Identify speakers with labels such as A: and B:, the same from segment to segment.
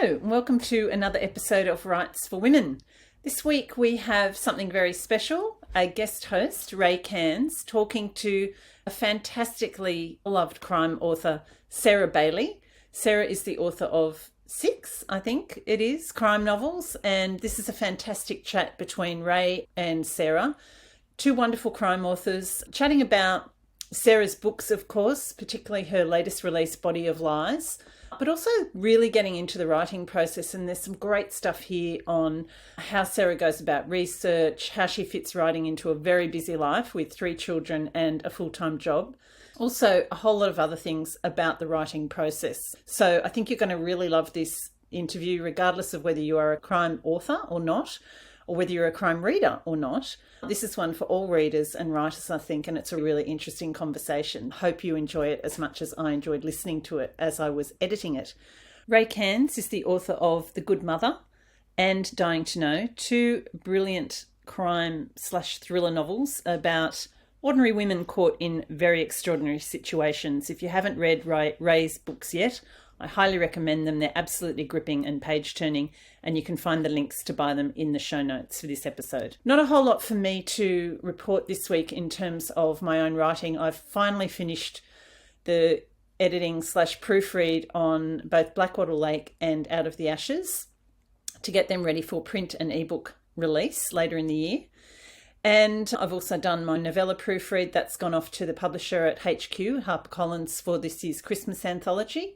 A: Hello, and welcome to another episode of Rights for Women. This week we have something very special, a guest host, Rae Cairns, talking to a fantastically loved crime author, Sara Bailey. Sara is the author of 6, I think it is, crime novels, and this is a fantastic chat between Rae and Sara, two wonderful crime authors, chatting about Sara's books, of course, particularly her latest release, Body of Lies, but also really getting into the writing process. And there's some great stuff here on how Sara goes about research, how she fits writing into a very busy life with 3 children and a full-time job. Also, a whole lot of other things about the writing process. So I think you're going to really love this interview, regardless of whether you are a crime author or not, or whether you're a crime reader or not. This is one for all readers and writers, I think, and it's a really interesting conversation. Hope you enjoy it as much as I enjoyed listening to it as I was editing it. Rae Cairns is the author of The Good Mother and Dying to Know, 2 brilliant crime/thriller novels about ordinary women caught in very extraordinary situations. If you haven't read Rae's books yet, I highly recommend them. They're absolutely gripping and page-turning, and you can find the links to buy them in the show notes for this episode. Not a whole lot for me to report this week in terms of my own writing. I've finally finished the editing/proofread on both Blackwater Lake and Out of the Ashes to get them ready for print and ebook release later in the year. And I've also done my novella proofread. That's gone off to the publisher at HQ, HarperCollins, for this year's Christmas anthology.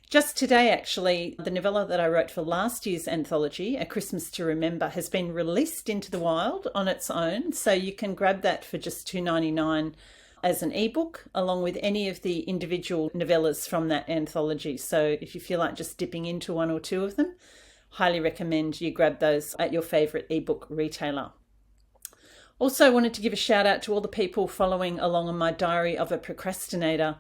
A: Just today, actually, the novella that I wrote for last year's anthology, A Christmas to Remember, has been released into the wild on its own. So you can grab that for just $2.99 as an ebook, along with any of the individual novellas from that anthology. So if you feel like just dipping into 1 or 2 of them, highly recommend you grab those at your favourite ebook retailer. Also wanted to give a shout out to all the people following along on my Diary of a Procrastinator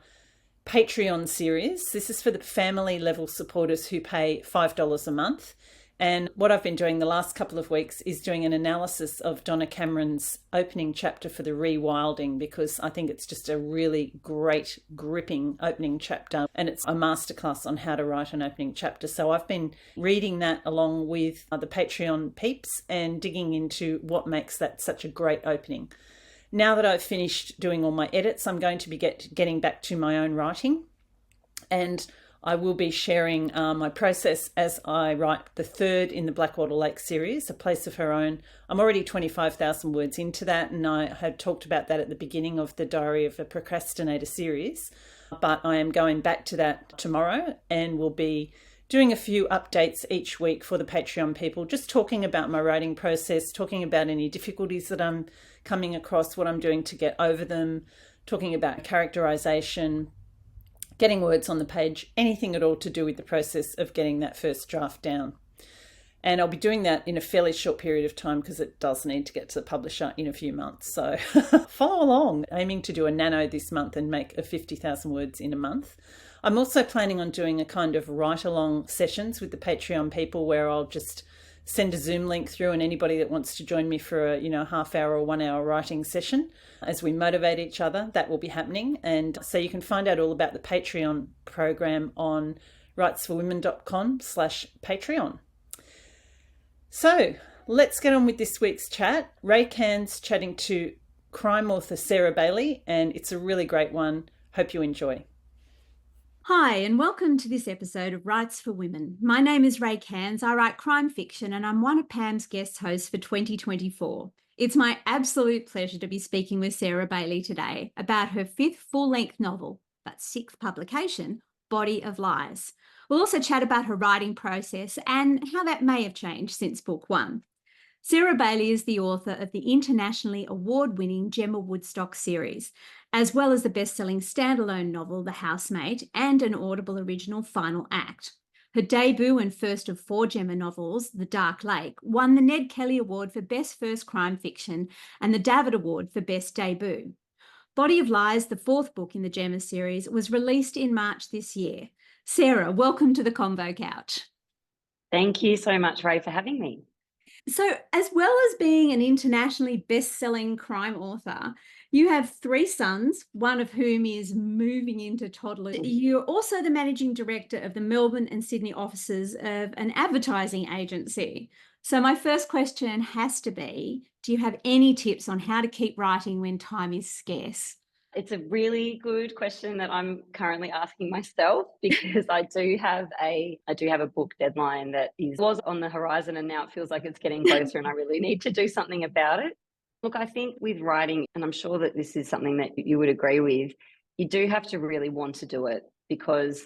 A: Patreon series. This is for the family level supporters who pay $5 a month. And what I've been doing the last couple of weeks is doing an analysis of Donna Cameron's opening chapter for the rewilding, because I think it's just a really great, gripping opening chapter. And it's a masterclass on how to write an opening chapter. So I've been reading that along with the Patreon peeps and digging into what makes that such a great opening. Now that I've finished doing all my edits, I'm going to be getting back to my own writing, and I will be sharing my process as I write the 3rd in the Blackwater Lake series, A Place of Her Own. I'm already 25,000 words into that, and I had talked about that at the beginning of the Diary of a Procrastinator series, but I am going back to that tomorrow and will be doing a few updates each week for the Patreon people, just talking about my writing process, talking about any difficulties that I'm coming across, what I'm doing to get over them, talking about characterization, getting words on the page, anything at all to do with the process of getting that first draft down. And I'll be doing that in a fairly short period of time because it does need to get to the publisher in a few months. So follow along, aiming to do a nano this month and make a 50,000 words in a month. I'm also planning on doing a kind of write-along sessions with the Patreon people where I'll just send a Zoom link through, and anybody that wants to join me for a half hour or 1 hour writing session as we motivate each other, that will be happening. And so you can find out all about the Patreon program on rightsforwomen.com/Patreon. So let's get on with this week's chat. Rae Cairns chatting to crime author Sara Bailey, and it's a really great one. Hope you enjoy.
B: Hi, and welcome to this episode of Rights for Women. My name is Rae Cairns. I write crime fiction, and I'm one of Pam's guest hosts for 2024. It's my absolute pleasure to be speaking with Sara Bailey today about her 5th full-length novel, but 6th publication, Body of Lies. We'll also chat about her writing process and how that may have changed since book 1. Sara Bailey is the author of the internationally award-winning Gemma Woodstock series, as well as the best-selling standalone novel The Housemate and an Audible original Final Act. Her debut and first of 4 Gemma novels, The Dark Lake, won the Ned Kelly Award for Best First Crime Fiction and the David Award for Best Debut. Body of Lies, the 4th book in the Gemma series, was released in March this year. Sara, welcome to the Convo Couch.
C: Thank you so much, Rae, for having me.
B: So, as well as being an internationally best-selling crime author, You have 3 sons, one of whom is moving into toddler. You're also the managing director of the Melbourne and Sydney offices of an advertising agency. So my first question has to be, do you have any tips on how to keep writing when time is scarce?
C: It's a really good question that I'm currently asking myself because I do have a book deadline that was on the horizon, and now it feels like it's getting closer and I really need to do something about it. Look, I think with writing, and I'm sure that this is something that you would agree with, you do have to really want to do it because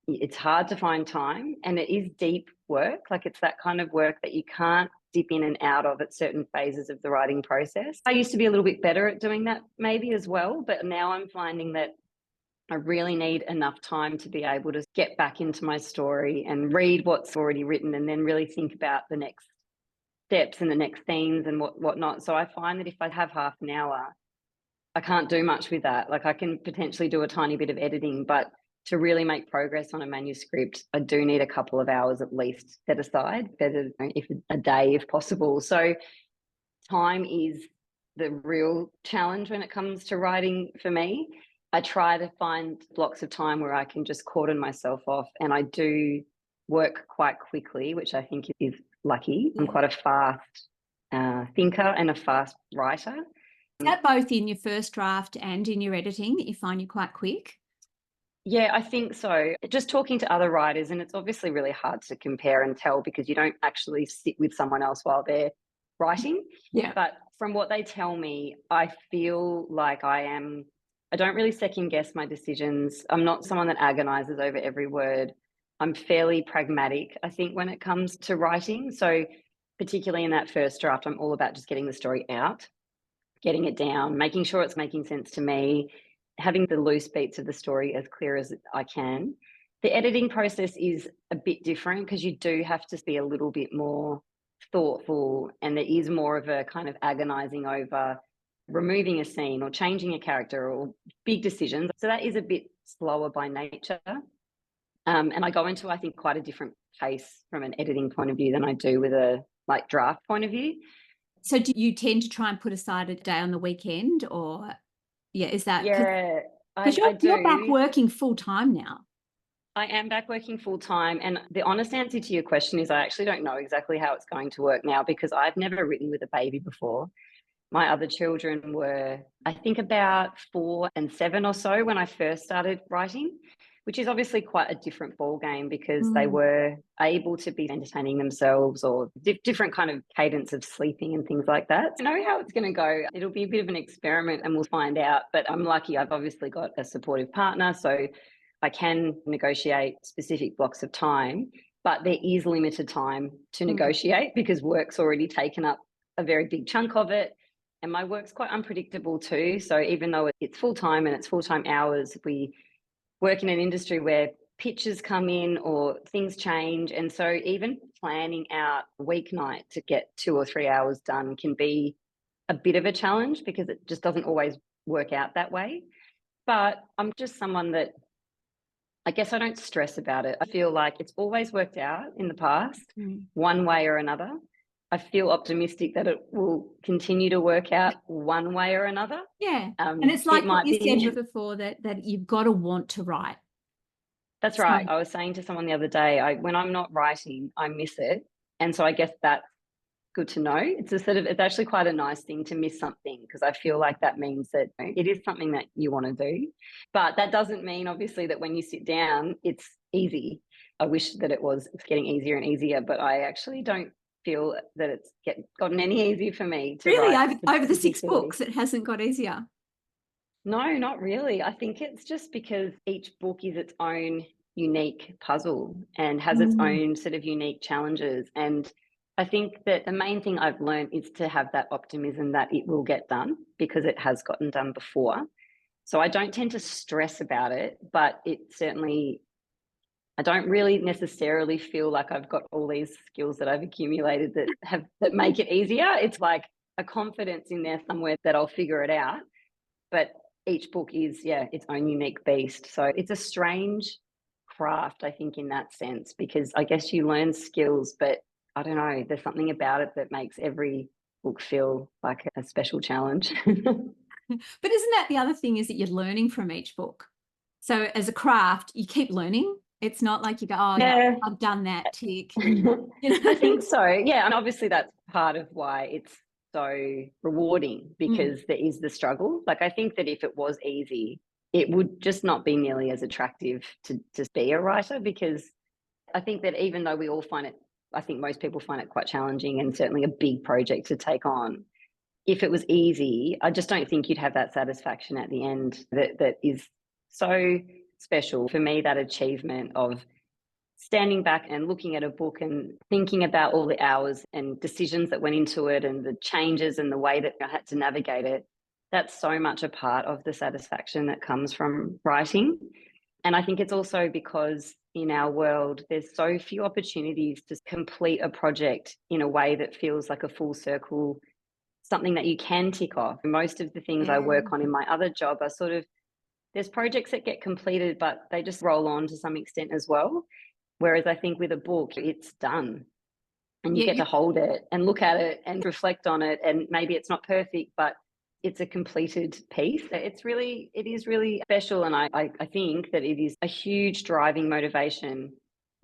C: it's hard to find time and it is deep work. Like, it's that kind of work that you can't dip in and out of at certain phases of the writing process. I used to be a little bit better at doing that maybe as well, but now I'm finding that I really need enough time to be able to get back into my story and read what's already written and then really think about the next steps and the next themes and whatnot. So I find that if I have half an hour, I can't do much with that. Like, I can potentially do a tiny bit of editing, but to really make progress on a manuscript, I do need a couple of hours at least set aside, better if a day if possible. So time is the real challenge when it comes to writing for me. I try to find blocks of time where I can just cordon myself off, and I do work quite quickly, which I think is lucky. I'm quite a fast thinker and a fast writer.
B: Is that both in your first draft and in your editing that you find you're quite quick?
C: Yeah, I think so. Just talking to other writers, and it's obviously really hard to compare and tell because you don't actually sit with someone else while they're writing.
B: Yeah.
C: But from what they tell me, I feel like I don't really second guess my decisions. I'm not someone that agonizes over every word. I'm fairly pragmatic, I think, when it comes to writing. So particularly in that first draft, I'm all about just getting the story out, getting it down, making sure it's making sense to me, having the loose beats of the story as clear as I can. The editing process is a bit different because you do have to be a little bit more thoughtful, and there is more of a kind of agonizing over removing a scene or changing a character or big decisions. So that is a bit slower by nature. And I go into, I think, quite a different pace from an editing point of view than I do with a draft point of view.
B: So do you tend to try and put aside a day on the weekend, or is that?
C: Yeah,
B: because
C: I do.
B: You're back working full time now.
C: I am back working full time, and the honest answer to your question is I actually don't know exactly how it's going to work now because I've never written with a baby before. My other children were, I think, about 4 and 7 or so when I first started writing, which is obviously quite a different ball game because they were able to be entertaining themselves or different kind of cadence of sleeping and things like that. I know how it's going to go. It'll be a bit of an experiment and we'll find out, but I'm lucky I've obviously got a supportive partner, so I can negotiate specific blocks of time, but there is limited time to negotiate because work's already taken up a very big chunk of it. And my work's quite unpredictable too. So even though it's full-time and it's full-time hours, we work in an industry where pitches come in or things change. And so even planning out a weeknight to get 2 or 3 hours done can be a bit of a challenge because it just doesn't always work out that way. But I'm just someone that, I guess, I don't stress about it. I feel like it's always worked out in the past, one way or another. I feel optimistic that it will continue to work out one way or another.
B: Yeah. And it's like what you said before, that you've got to want to write.
C: That's right. I was saying to someone the other day, when I'm not writing, I miss it. And so I guess that's good to know. It's it's actually quite a nice thing to miss something because I feel like that means that it is something that you want to do. But that doesn't mean, obviously, that when you sit down, it's easy. I wish that it's getting easier and easier, but I actually don't feel that it's gotten any easier for me to write.
B: Over the 6 books, it hasn't got easier.
C: No, not really. I think it's just because each book is its own unique puzzle and has its own sort of unique challenges. And I think that the main thing I've learned is to have that optimism that it will get done because it has gotten done before. So I don't tend to stress about it, but I don't really necessarily feel like I've got all these skills that I've accumulated that make it easier. It's like a confidence in there somewhere that I'll figure it out. But each book is, its own unique beast. So it's a strange craft, I think, in that sense, because I guess you learn skills, but I don't know, there's something about it that makes every book feel like a special challenge.
B: But isn't that the other thing, is that you're learning from each book? So as a craft, you keep learning. It's not like you go, oh, yeah, I've done that, tick.
C: I think so. Yeah. And obviously that's part of why it's so rewarding, because there is the struggle. Like, I think that if it was easy, it would just not be nearly as attractive to be a writer, because I think that even though we all find it, I think most people find it quite challenging and certainly a big project to take on. If it was easy, I just don't think you'd have that satisfaction at the end that is so special. For me, that achievement of standing back and looking at a book and thinking about all the hours and decisions that went into it and the changes and the way that I had to navigate it, that's so much a part of the satisfaction that comes from writing. And I think it's also because in our world, there's so few opportunities to complete a project in a way that feels like a full circle, something that you can tick off. Most of the things I work on in my other job are sort of, there's projects that get completed, but they just roll on to some extent as well. Whereas I think with a book, it's done and you get to hold it and look at it and reflect on it. And maybe it's not perfect, but it's a completed piece. It is really special. And I think that it is a huge driving motivation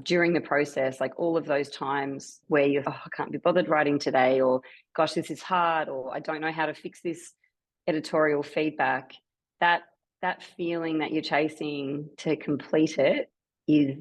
C: during the process, like all of those times where you're, I can't be bothered writing today, or gosh, this is hard, or I don't know how to fix this editorial feedback. That feeling that you're chasing to complete it is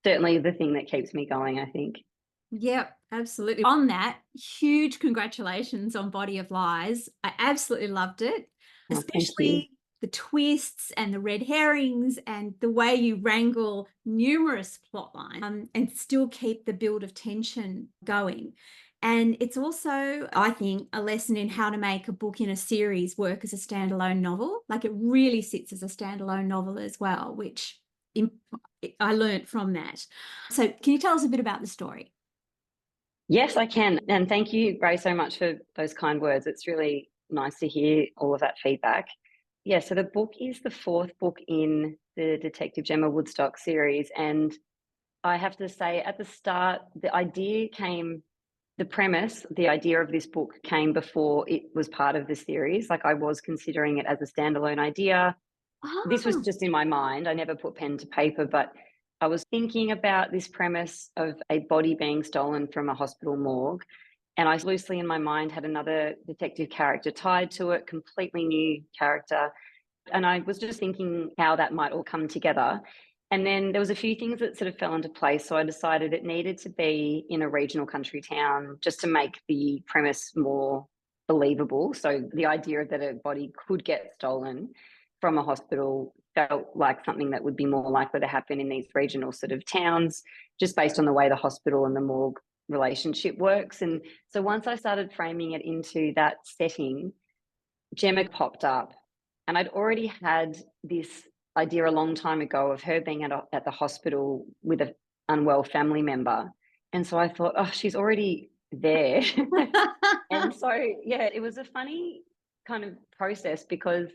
C: certainly the thing that keeps me going, I think.
B: Yep, absolutely. On that, huge congratulations on Body of Lies. I absolutely loved it, especially the twists and the red herrings and the way you wrangle numerous plot lines and still keep the build of tension going. And it's also, I think, a lesson in how to make a book in a series work as a standalone novel. Like, it really sits as a standalone novel as well, which I learned from that. So can you tell us a bit about the story?
C: Yes, I can. And thank you, Rae, so much for those kind words. It's really nice to hear all of that feedback. Yeah, so the book is the fourth book in the Detective Gemma Woodstock series. And I have to say, at the start, the premise, the idea of this book came before it was part of the series. Like, I was considering it as a standalone idea. This was just in my mind. I never put pen to paper, but I was thinking about this premise of a body being stolen from a hospital morgue. And I loosely in my mind had another detective character tied to it, completely new character. And I was just thinking how that might all come together. And then there was a few things that sort of fell into place. So I decided it needed to be in a regional country town just to make the premise more believable. So the idea that a body could get stolen from a hospital felt like something that would be more likely to happen in these regional sort of towns, just based on the way the hospital and the morgue relationship works. And so once I started framing it into that setting, Gemma popped up. And I'd already had this idea a long time ago of her being at the hospital with an unwell family member. And so I thought, oh, she's already there. And so, yeah, it was a funny kind of process, because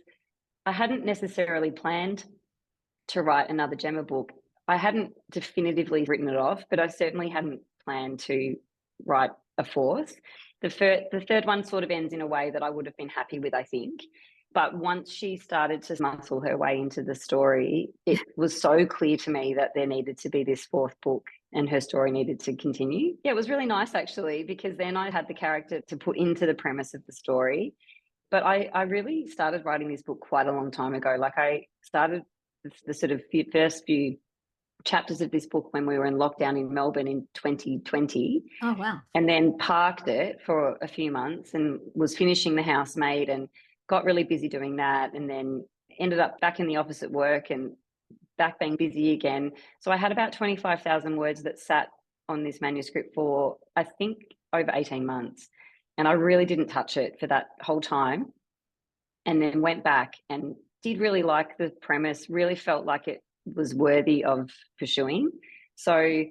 C: I hadn't necessarily planned to write another Gemma book. I hadn't definitively written it off, but I certainly hadn't planned to write a fourth. The third one sort of ends in a way that I would have been happy with, I think. But once she started to muscle her way into the story, it was so clear to me that there needed to be this fourth book and her story needed to continue. Yeah, it was really nice, actually, because then I had the character to put into the premise of the story. But I really started writing this book quite a long time ago. Like, I started the sort of first few chapters of this book when we were in lockdown in Melbourne in 2020.
B: Oh, wow.
C: And then parked it for a few months and was finishing The Housemaid and got really busy doing that, and then ended up back in the office at work and back being busy again. So I had about 25,000 words that sat on this manuscript for, I think, over 18 months. And I really didn't touch it for that whole time. And then went back and did really like the premise, really felt like it was worthy of pursuing. So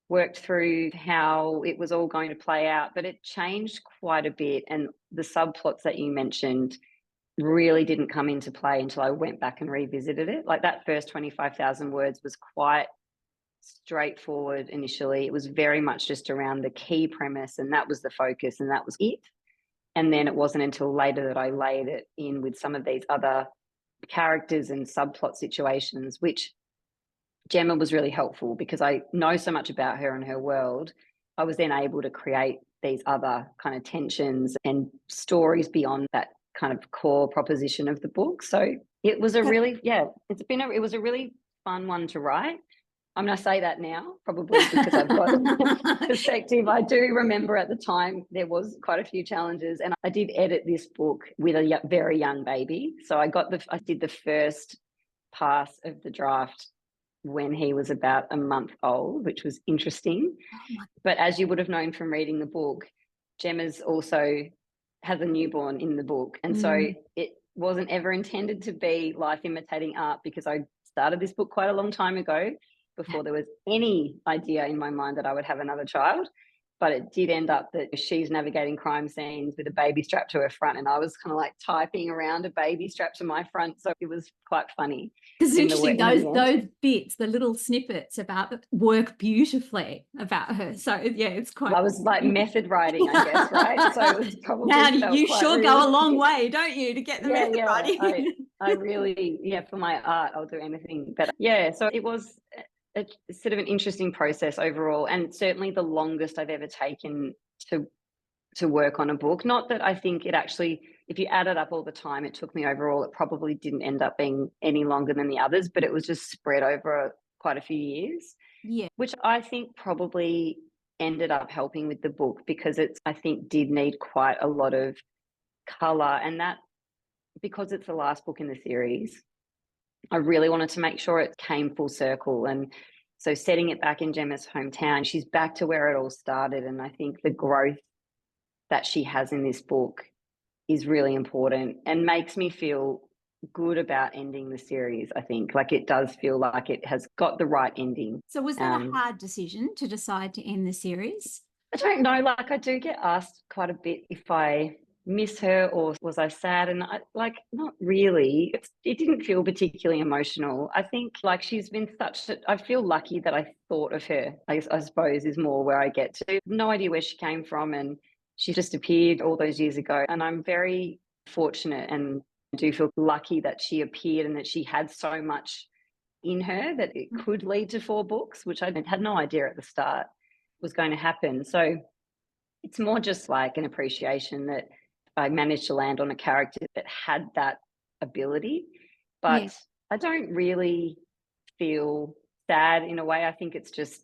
C: worked through how it was all going to play out, but it changed quite a bit. And the subplots that you mentioned really didn't come into play until I went back and revisited it. Like, that first 25,000 words was quite straightforward initially. It was very much just around the key premise, and that was the focus, and that was it. And then it wasn't until later that I laid it in with some of these other characters and subplot situations, which Gemma was really helpful because I know so much about her and her world. I was then able to create these other kind of tensions and stories beyond that kind of core proposition of the book. So it was a really, it was a really fun one to write. I'm going to say that now, probably because I've got perspective. I do remember at the time there was quite a few challenges, and I did edit this book with a very young baby. So I did the first pass of the draft when he was about a month old, which was interesting. But as you would have known from reading the book, Gemma's also has a newborn in the book. And so it wasn't ever intended to be life imitating art, because I started this book quite a long time ago, before there was any idea in my mind that I would have another child. But it did end up that she's navigating crime scenes with a baby strapped to her front, and I was kind of like typing around a baby strapped to my front. So it was quite funny.
B: Because it's interesting, those bits, the little snippets about work beautifully about her. So yeah, it's quite.
C: I was like method writing, I guess, right? So it was probably.
B: Now you sure go a long way, don't you, to get the method writing?
C: I really, for my art, I'll do anything. But yeah, so it was it's sort of an interesting process overall, and certainly the longest I've ever taken to work on a book. Not that I think it actually, if you add it up all the time it took me overall, it probably didn't end up being any longer than the others, but it was just spread over quite a few years.
B: Yeah.
C: Which I think probably ended up helping with the book, because I think did need quite a lot of colour, and that because it's the last book in the series, I really wanted to make sure it came full circle. And so setting it back in Gemma's hometown, she's back to where it all started. And I think the growth that she has in this book is really important and makes me feel good about ending the series. I think like it does feel like it has got the right ending.
B: So was that a hard decision to decide to end the series?
C: I don't know. Like I do get asked quite a bit if I miss her or was I sad, and not really. It didn't feel particularly emotional. I think like she's been I feel lucky that I thought of her, I suppose, is more where I get to. No idea where she came from, and she just appeared all those years ago, and I'm very fortunate and do feel lucky that she appeared and that she had so much in her that it could lead to 4 books, which I had no idea at the start was going to happen. So it's more just like an appreciation that I managed to land on a character that had that ability. But I don't really feel sad in a way. I think that's just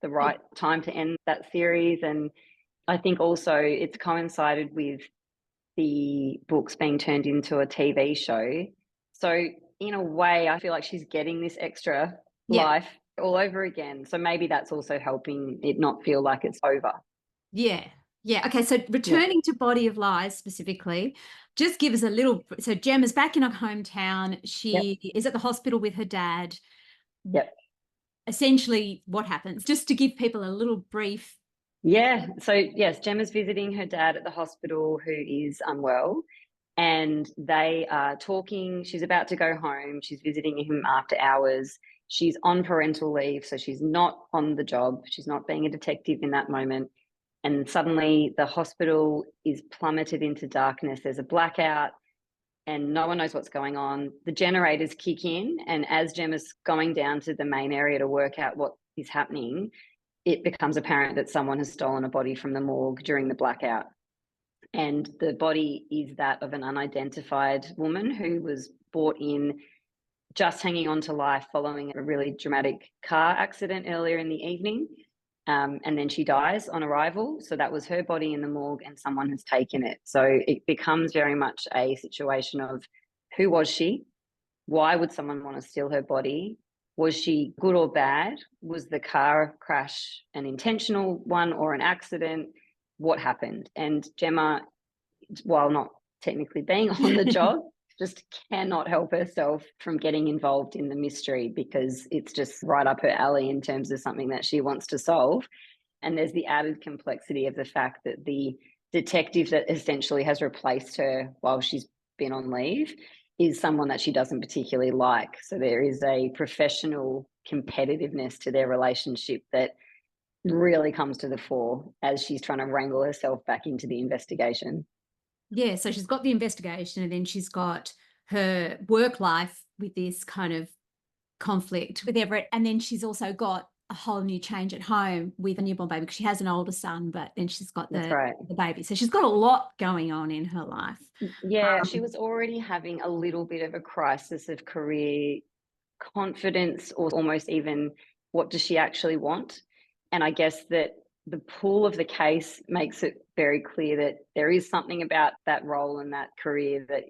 C: the right time to end that series. And I think also it's coincided with the books being turned into a TV show. So in a way, I feel like she's getting this extra life all over again. So maybe that's also helping it not feel like it's over.
B: Yeah. Yeah. Okay. So returning to Body of Lies specifically, just give us a little. So Gemma's back in her hometown. She is at the hospital with her dad.
C: Yep.
B: Essentially, what happens? Just to give people a little brief.
C: Yeah. So yes, Gemma's visiting her dad at the hospital, who is unwell, and they are talking. She's about to go home. She's visiting him after hours. She's on parental leave, so she's not on the job. She's not being a detective in that moment. And suddenly the hospital is plummeted into darkness. There's a blackout and no one knows what's going on. The generators kick in, and as Gemma's going down to the main area to work out what is happening, it becomes apparent that someone has stolen a body from the morgue during the blackout. And the body is that of an unidentified woman who was brought in just hanging on to life following a really dramatic car accident earlier in the evening. And then she dies on arrival. So that was her body in the morgue and someone has taken it. So it becomes very much a situation of who was she? Why would someone want to steal her body? Was she good or bad? Was the car crash an intentional one or an accident? What happened? And Gemma, while not technically being on the job, just cannot help herself from getting involved in the mystery, because it's just right up her alley in terms of something that she wants to solve. And there's the added complexity of the fact that the detective that essentially has replaced her while she's been on leave is someone that she doesn't particularly like. So there is a professional competitiveness to their relationship that really comes to the fore as she's trying to wrangle herself back into the investigation.
B: Yeah, so she's got the investigation, and then she's got her work life with this kind of conflict with Everett, and then she's also got a whole new change at home with a newborn baby, because she has an older son, but then she's got
C: That's right.
B: the baby. So she's got a lot going on in her life.
C: Yeah, she was already having a little bit of a crisis of career confidence, or almost even what does she actually want? And I guess that the pull of the case makes it very clear that there is something about that role and that career that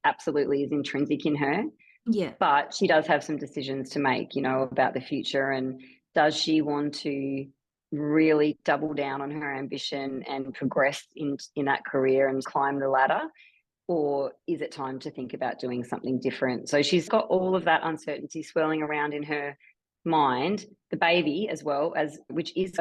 C: absolutely is intrinsic in her.
B: Yeah.
C: But she does have some decisions to make, you know, about the future. And does she want to really double down on her ambition and progress in that career and climb the ladder? Or is it time to think about doing something different? So she's got all of that uncertainty swirling around in her mind, the baby as well, as which is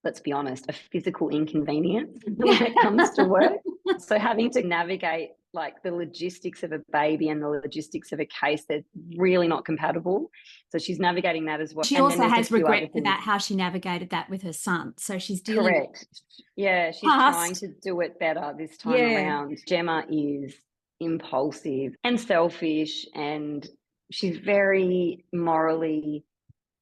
C: let's be honest, a physical inconvenience when it comes to work. So having to navigate like the logistics of a baby and the logistics of a case, they're really not compatible. So she's navigating that as well.
B: She also has regret about how she navigated that with her son. So she's dealing.
C: Correct. Yeah, she's trying to do it better this time around. Gemma is impulsive and selfish, and she's very morally,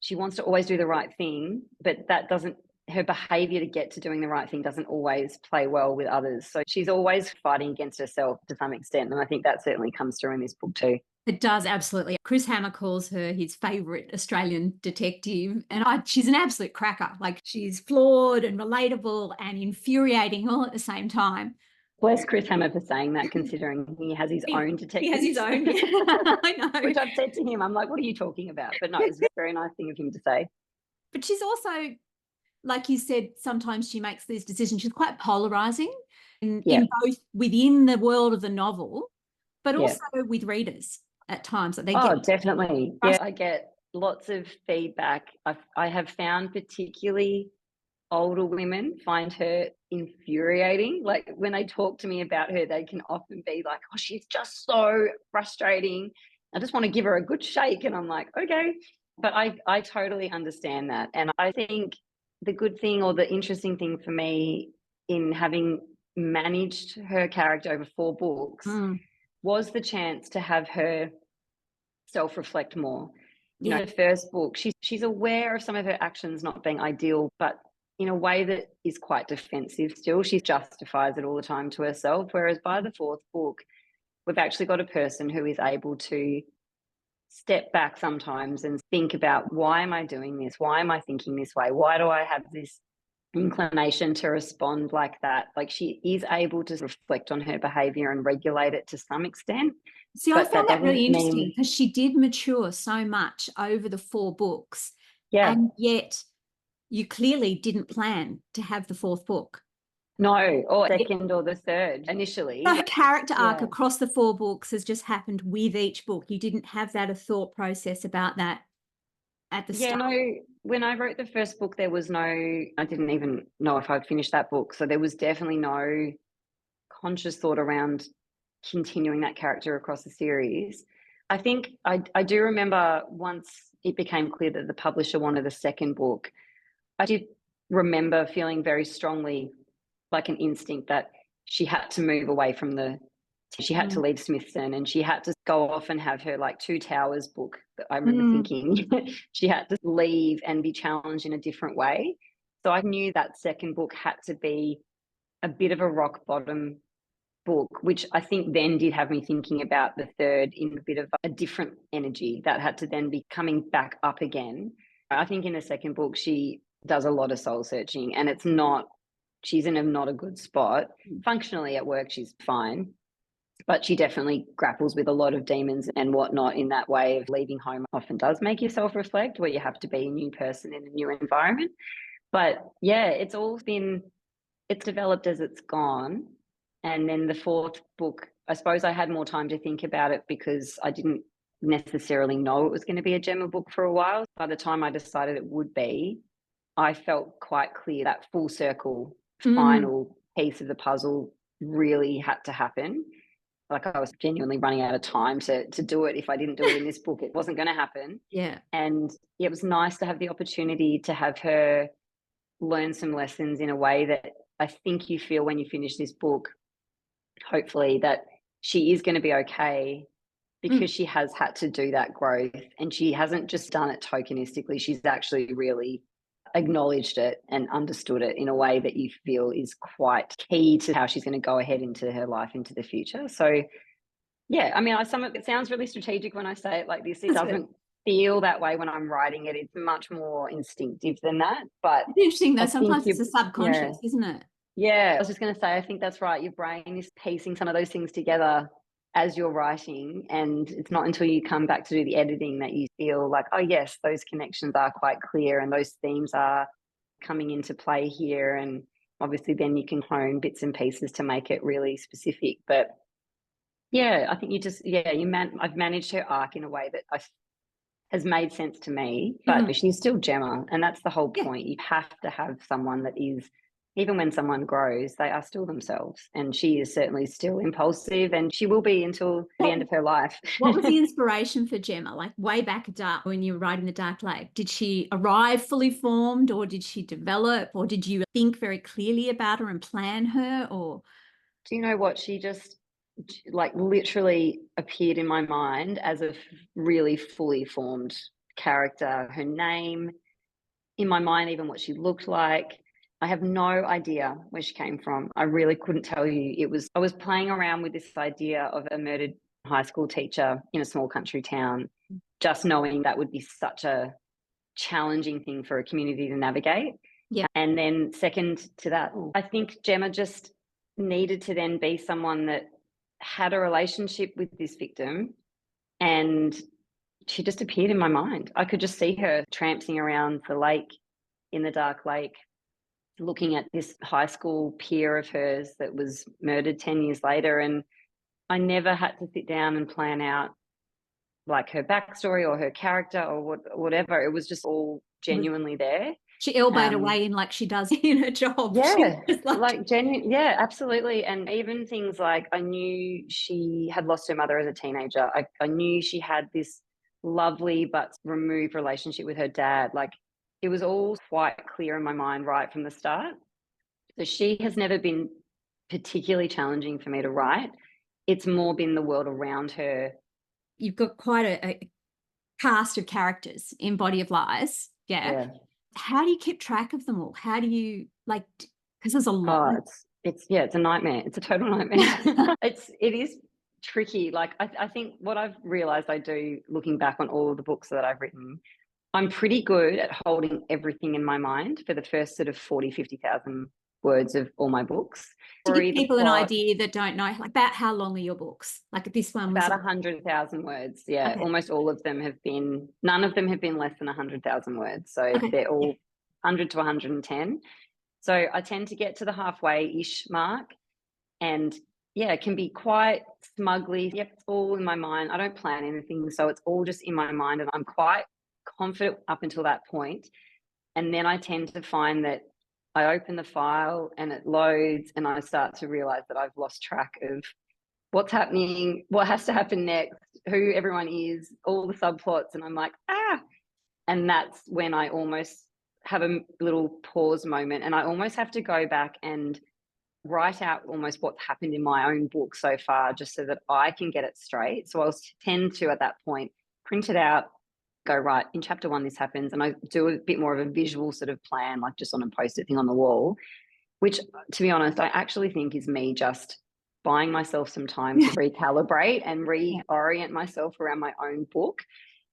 C: she wants to always do the right thing, but that doesn't, her behavior to get to doing the right thing doesn't always play well with others. So she's always fighting against herself to some extent. And I think that certainly comes through in this book too.
B: It does, absolutely. Chris Hammer calls her his favourite Australian detective, and she's an absolute cracker. Like, she's flawed and relatable and infuriating all at the same time.
C: Bless Chris Hammer for saying that, considering he has his own detective.
B: He has his own. I know.
C: Which I've said to him, I'm like, what are you talking about? But no, it's a very nice thing of him to say.
B: But she's also, like you said, sometimes she makes these decisions. She's quite polarising in both within the world of the novel, but also with readers at times. That they
C: definitely. Yeah, I get lots of feedback. I have found particularly older women find her infuriating. Like, when they talk to me about her, they can often be like, oh, she's just so frustrating. I just want to give her a good shake. And I'm like, okay. But I totally understand that. And I think the good thing, or the interesting thing for me in having managed her character over 4 books was the chance to have her self-reflect more. You know, the first book, she's aware of some of her actions not being ideal, but in a way that is quite defensive still. She justifies it all the time to herself. Whereas by the 4th book, we've actually got a person who is able to step back sometimes and think about, why am I doing this? Why am I thinking this way? Why do I have this inclination to respond like that? Like, she is able to reflect on her behavior and regulate it to some extent.
B: See, I found that really interesting, because she did mature so much over the 4 books. Yeah. And yet you clearly didn't plan to have the 4th book.
C: No, or second or the third initially.
B: The character arc across the 4 books has just happened with each book. You didn't have that a thought process about that at the start.
C: No, when I wrote the first book, there was I didn't even know if I'd finished that book. So there was definitely no conscious thought around continuing that character across the series. I think I do remember once it became clear that the publisher wanted a second book, I did remember feeling very strongly, like an instinct, that she had to move away from she had to leave Smithson, and she had to go off and have her like 2 Towers book. I remember thinking she had to leave and be challenged in a different way. So I knew that second book had to be a bit of a rock bottom book, which I think then did have me thinking about the third in a bit of a different energy that had to then be coming back up again. I think in the second book, she does a lot of soul searching, and she's in not a good spot. Functionally at work, she's fine, but she definitely grapples with a lot of demons and whatnot in that way of leaving home. Often does make you self-reflect, where you have to be a new person in a new environment. But yeah, it's developed as it's gone. And then the 4th book, I suppose I had more time to think about it, because I didn't necessarily know it was going to be a Gemma book for a while. By the time I decided it would be, I felt quite clear that full circle final piece of the puzzle really had to happen. Like, I was genuinely running out of time to do it. If I didn't do it in this book, it wasn't going to happen.
B: Yeah.
C: And it was nice to have the opportunity to have her learn some lessons in a way that I think you feel when you finish this book, hopefully, that she is going to be okay, because she has had to do that growth, and she hasn't just done it tokenistically. She's actually really acknowledged it and understood it in a way that you feel is quite key to how she's going to go ahead into her life into the future. So yeah, I mean, some of it sounds really strategic when I say it like this. It doesn't feel that way when I'm writing it. It's much more instinctive than that. But
B: it's interesting though,
C: I
B: sometimes
C: think
B: it's the subconscious, isn't it?
C: yeah, I was just going to say, I think that's right. Your brain is piecing some of those things together as you're writing, and it's not until you come back to do the editing that you feel like, oh yes, those connections are quite clear and those themes are coming into play here. And obviously then you can hone bits and pieces to make it really specific. But yeah, I think I've managed her arc in a way that has made sense to me, but she's still Gemma, and that's the whole point. You have to have someone that is, even when someone grows, they are still themselves, and she is certainly still impulsive, and she will be until the end of her life.
B: What was the inspiration for Gemma? Like way back when you were writing The Dark Lake, did she arrive fully formed, or did she develop, or did you think very clearly about her and plan her? Or
C: do you know what? She just like literally appeared in my mind as a really fully formed character. Her name in my mind, even what she looked like. I have no idea where she came from. I really couldn't tell you. I was playing around with this idea of a murdered high school teacher in a small country town, just knowing that would be such a challenging thing for a community to navigate.
B: Yeah.
C: And then second to that, I think Gemma just needed to then be someone that had a relationship with this victim, and she just appeared in my mind. I could just see her tramping around the lake, in the dark lake, looking at this high school peer of hers that was murdered 10 years later. And I never had to sit down and plan out like her backstory or her character or whatever. It was just all genuinely there.
B: She elbowed away in like she does in her job.
C: Yeah, like genuine. Yeah, absolutely. And even things like, I knew she had lost her mother as a teenager. I knew she had this lovely but removed relationship with her dad. Like, it was all quite clear in my mind right from the start. So she has never been particularly challenging for me to write. It's more been the world around her.
B: You've got quite a cast of characters in Body of Lies. Yeah. How do you keep track of them all? How do you, like, because there's a lot.
C: It's a nightmare. It's a total nightmare. It is tricky. Like, I think what I've realized I do, looking back on all of the books that I've written, I'm pretty good at holding everything in my mind for the first sort of 40, 50,000 words of all my books.
B: To give people an idea that don't know, like, about how long are your books? Like this one was
C: about 100,000 words. Yeah, okay. Almost all of them have been, none of them have been less than 100,000 words. So they're all 100 to 110. So I tend to get to the halfway-ish mark, and yeah, it can be quite smugly, it's all in my mind. I don't plan anything, so it's all just in my mind, and I'm quite confident up until that point. And then I tend to find that I open the file and it loads, and I start to realize that I've lost track of what's happening, what has to happen next, who everyone is, all the subplots, and I'm like, and that's when I almost have a little pause moment, and I almost have to go back and write out almost what's happened in my own book so far, just so that I can get it straight. So I'll tend to, at that point, print it out, go, right, in chapter 1 this happens, and I do a bit more of a visual sort of plan, like just on a post-it thing on the wall, which, to be honest, I actually think is me just buying myself some time to recalibrate and reorient myself around my own book.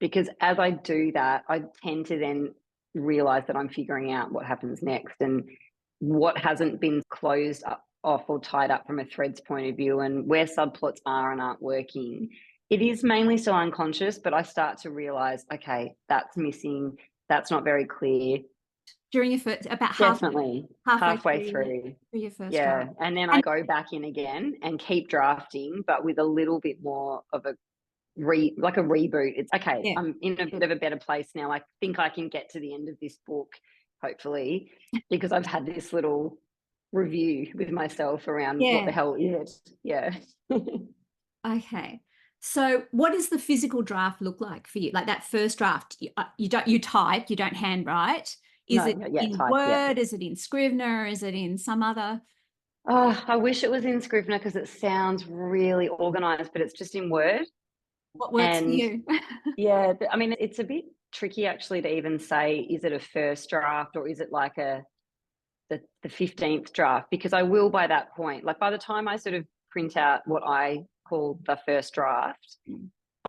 C: Because as I do that, I tend to then realize that I'm figuring out what happens next and what hasn't been closed off or tied up from a threads point of view, and where subplots are and aren't working. It is mainly still unconscious, but I start to realize, okay, that's missing. That's not very clear.
B: During your first, about halfway through your first draft.
C: And then I go back in again and keep drafting, but with a little bit more of a reboot. It's okay. I'm in a bit of a better place now. I think I can get to the end of this book, hopefully, because I've had this little review with myself around what the hell is it. Yeah.
B: Okay. So what does the physical draft look like for you? Like that first draft, you type, you don't handwrite. Is it in Word? Is it in Scrivener? Is it in some other?
C: Oh, I wish it was in Scrivener because it sounds really organized, but it's just in Word.
B: What works for
C: And
B: you?
C: yeah, I mean, it's a bit tricky actually to even say, is it a first draft or is it like the 15th draft? Because I will by that point, like by the time I sort of print out what I call the first draft,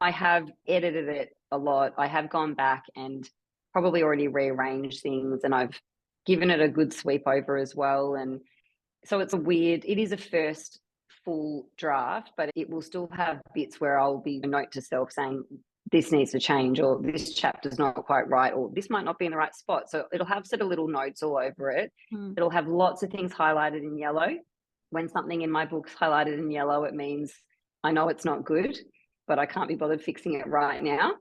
C: I have edited it a lot. I have gone back and probably already rearranged things, and I've given it a good sweep over as well. And so it is a first full draft, but it will still have bits where I'll be a note to self saying, this needs to change, or this chapter's not quite right, or this might not be in the right spot. So it'll have sort of little notes all over it. It'll have lots of things highlighted in yellow. When something in my book's highlighted in yellow, it means I know it's not good, but I can't be bothered fixing it right now.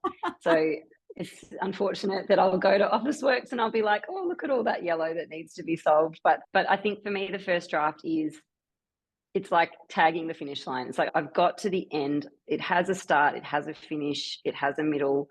C: So it's unfortunate that I'll go to Officeworks and I'll be like, oh, look at all that yellow that needs to be solved. But I think for me, the first draft it's like tagging the finish line. It's like I've got to the end. It has a start, it has a finish, it has a middle.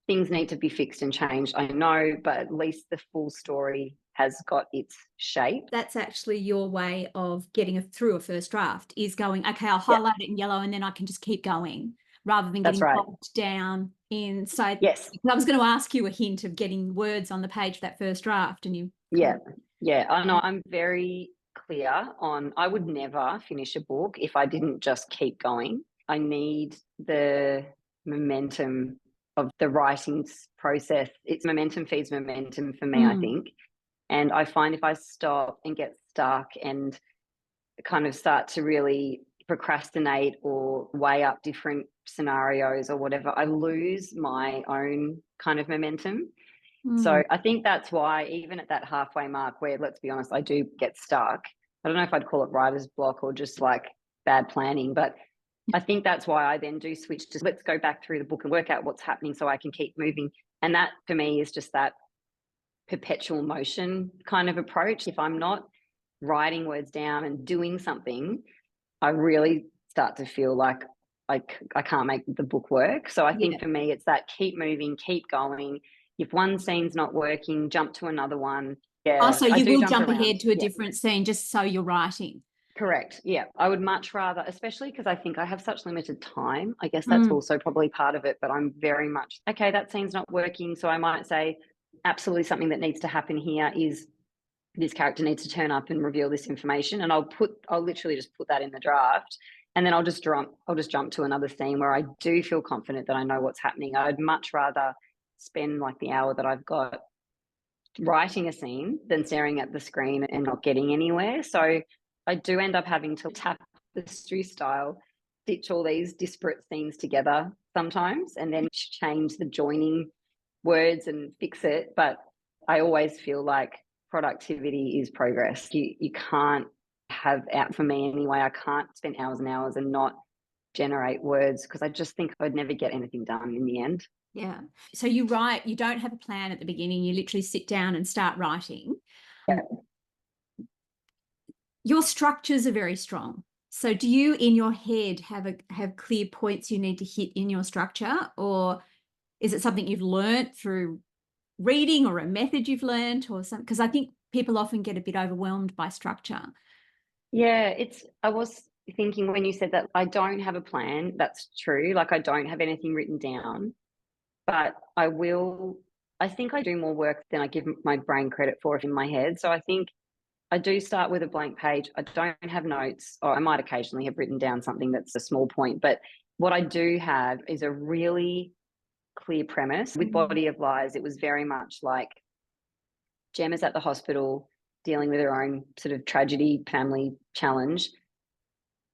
C: Things need to be fixed and changed, I know, but at least the full story has got its shape.
B: That's actually your way of getting through a first draft, is going, okay, I'll highlight it in yellow and then I can just keep going, rather than getting bogged down in. So
C: yes,
B: I was going to ask you a hint of getting words on the page for that first draft, and you
C: I know. I'm very clear on, I would never finish a book if I didn't just keep going. I need the momentum of the writing process. It's momentum feeds momentum for me, I think. And I find if I stop and get stuck and kind of start to really procrastinate or weigh up different scenarios or whatever, I lose my own kind of momentum. So I think that's why even at that halfway mark where, let's be honest, I do get stuck, I don't know if I'd call it writer's block or just like bad planning, but I think that's why I then do switch to, let's go back through the book and work out what's happening so I can keep moving. And that for me is just that perpetual motion kind of approach. If I'm not writing words down and doing something, I really start to feel like I can't make the book work. So I think for me, it's that keep moving, keep going. If one scene's not working, jump to another one. Yeah.
B: So you will jump
C: around.
B: ahead to a different scene just so you're writing.
C: Correct. Yeah. I would much rather, especially because I think I have such limited time. I guess that's also probably part of it, but I'm very much, okay, that scene's not working. So I might say, absolutely something that needs to happen here is this character needs to turn up and reveal this information. And I'll literally just put that in the draft. And then I'll just jump to another scene where I do feel confident that I know what's happening. I'd much rather spend like the hour that I've got writing a scene than staring at the screen and not getting anywhere. So I do end up having to tapestry style stitch all these disparate scenes together sometimes and then change the joining words and fix it. But I always feel like productivity is progress. You can't have, out for me anyway, I can't spend hours and hours and not generate words because I just think I'd never get anything done in the end.
B: Yeah. So you write, you don't have a plan at the beginning, you literally sit down and start writing.
C: Yeah.
B: Your structures are very strong. So do you in your head have clear points you need to hit in your structure, or is it something you've learnt through reading or a method you've learnt or something? Because I think people often get a bit overwhelmed by structure.
C: Yeah, I was thinking when you said that I don't have a plan, that's true. Like I don't have anything written down, but I think I do more work than I give my brain credit for in my head. So I think I do start with a blank page. I don't have notes, or I might occasionally have written down something that's a small point, but what I do have is a really clear premise. With Body of Lies, it was very much like Gemma's at the hospital dealing with her own sort of tragedy, family challenge.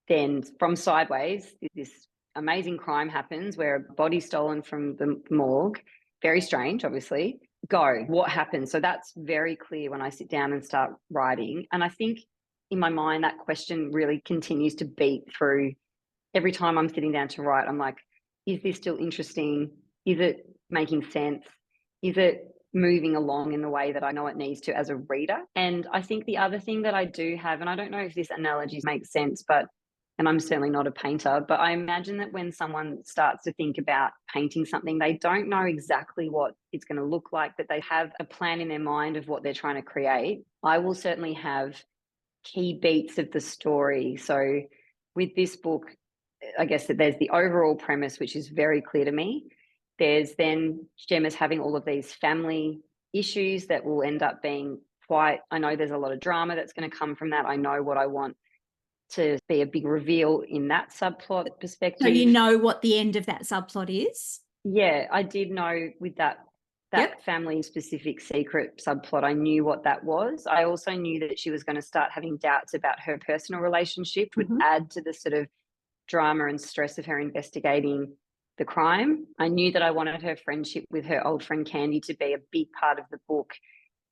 C: Then from sideways, this amazing crime happens where a body's stolen from the morgue. Very strange, obviously. Go, what happens? So that's very clear when I sit down and start writing. And I think in my mind, that question really continues to beat through every time I'm sitting down to write. I'm like, is this still interesting? Is it making sense? Is it moving along in the way that I know it needs to as a reader? And I think the other thing that I do have, and I don't know if this analogy makes sense, and I'm certainly not a painter, but I imagine that when someone starts to think about painting something, they don't know exactly what it's going to look like, but they have a plan in their mind of what they're trying to create. I will certainly have key beats of the story. So with this book, I guess that there's the overall premise, which is very clear to me. There's then Gemma's having all of these family issues that will end up being quite, I know there's a lot of drama that's going to come from that. I know what I want to be a big reveal in that subplot perspective.
B: So you know what the end of that subplot is?
C: Yeah, I did know with that family specific secret subplot, I knew what that was. I also knew that she was going to start having doubts about her personal relationship, would add to the sort of drama and stress of her investigating the crime. I knew that I wanted her friendship with her old friend Candy to be a big part of the book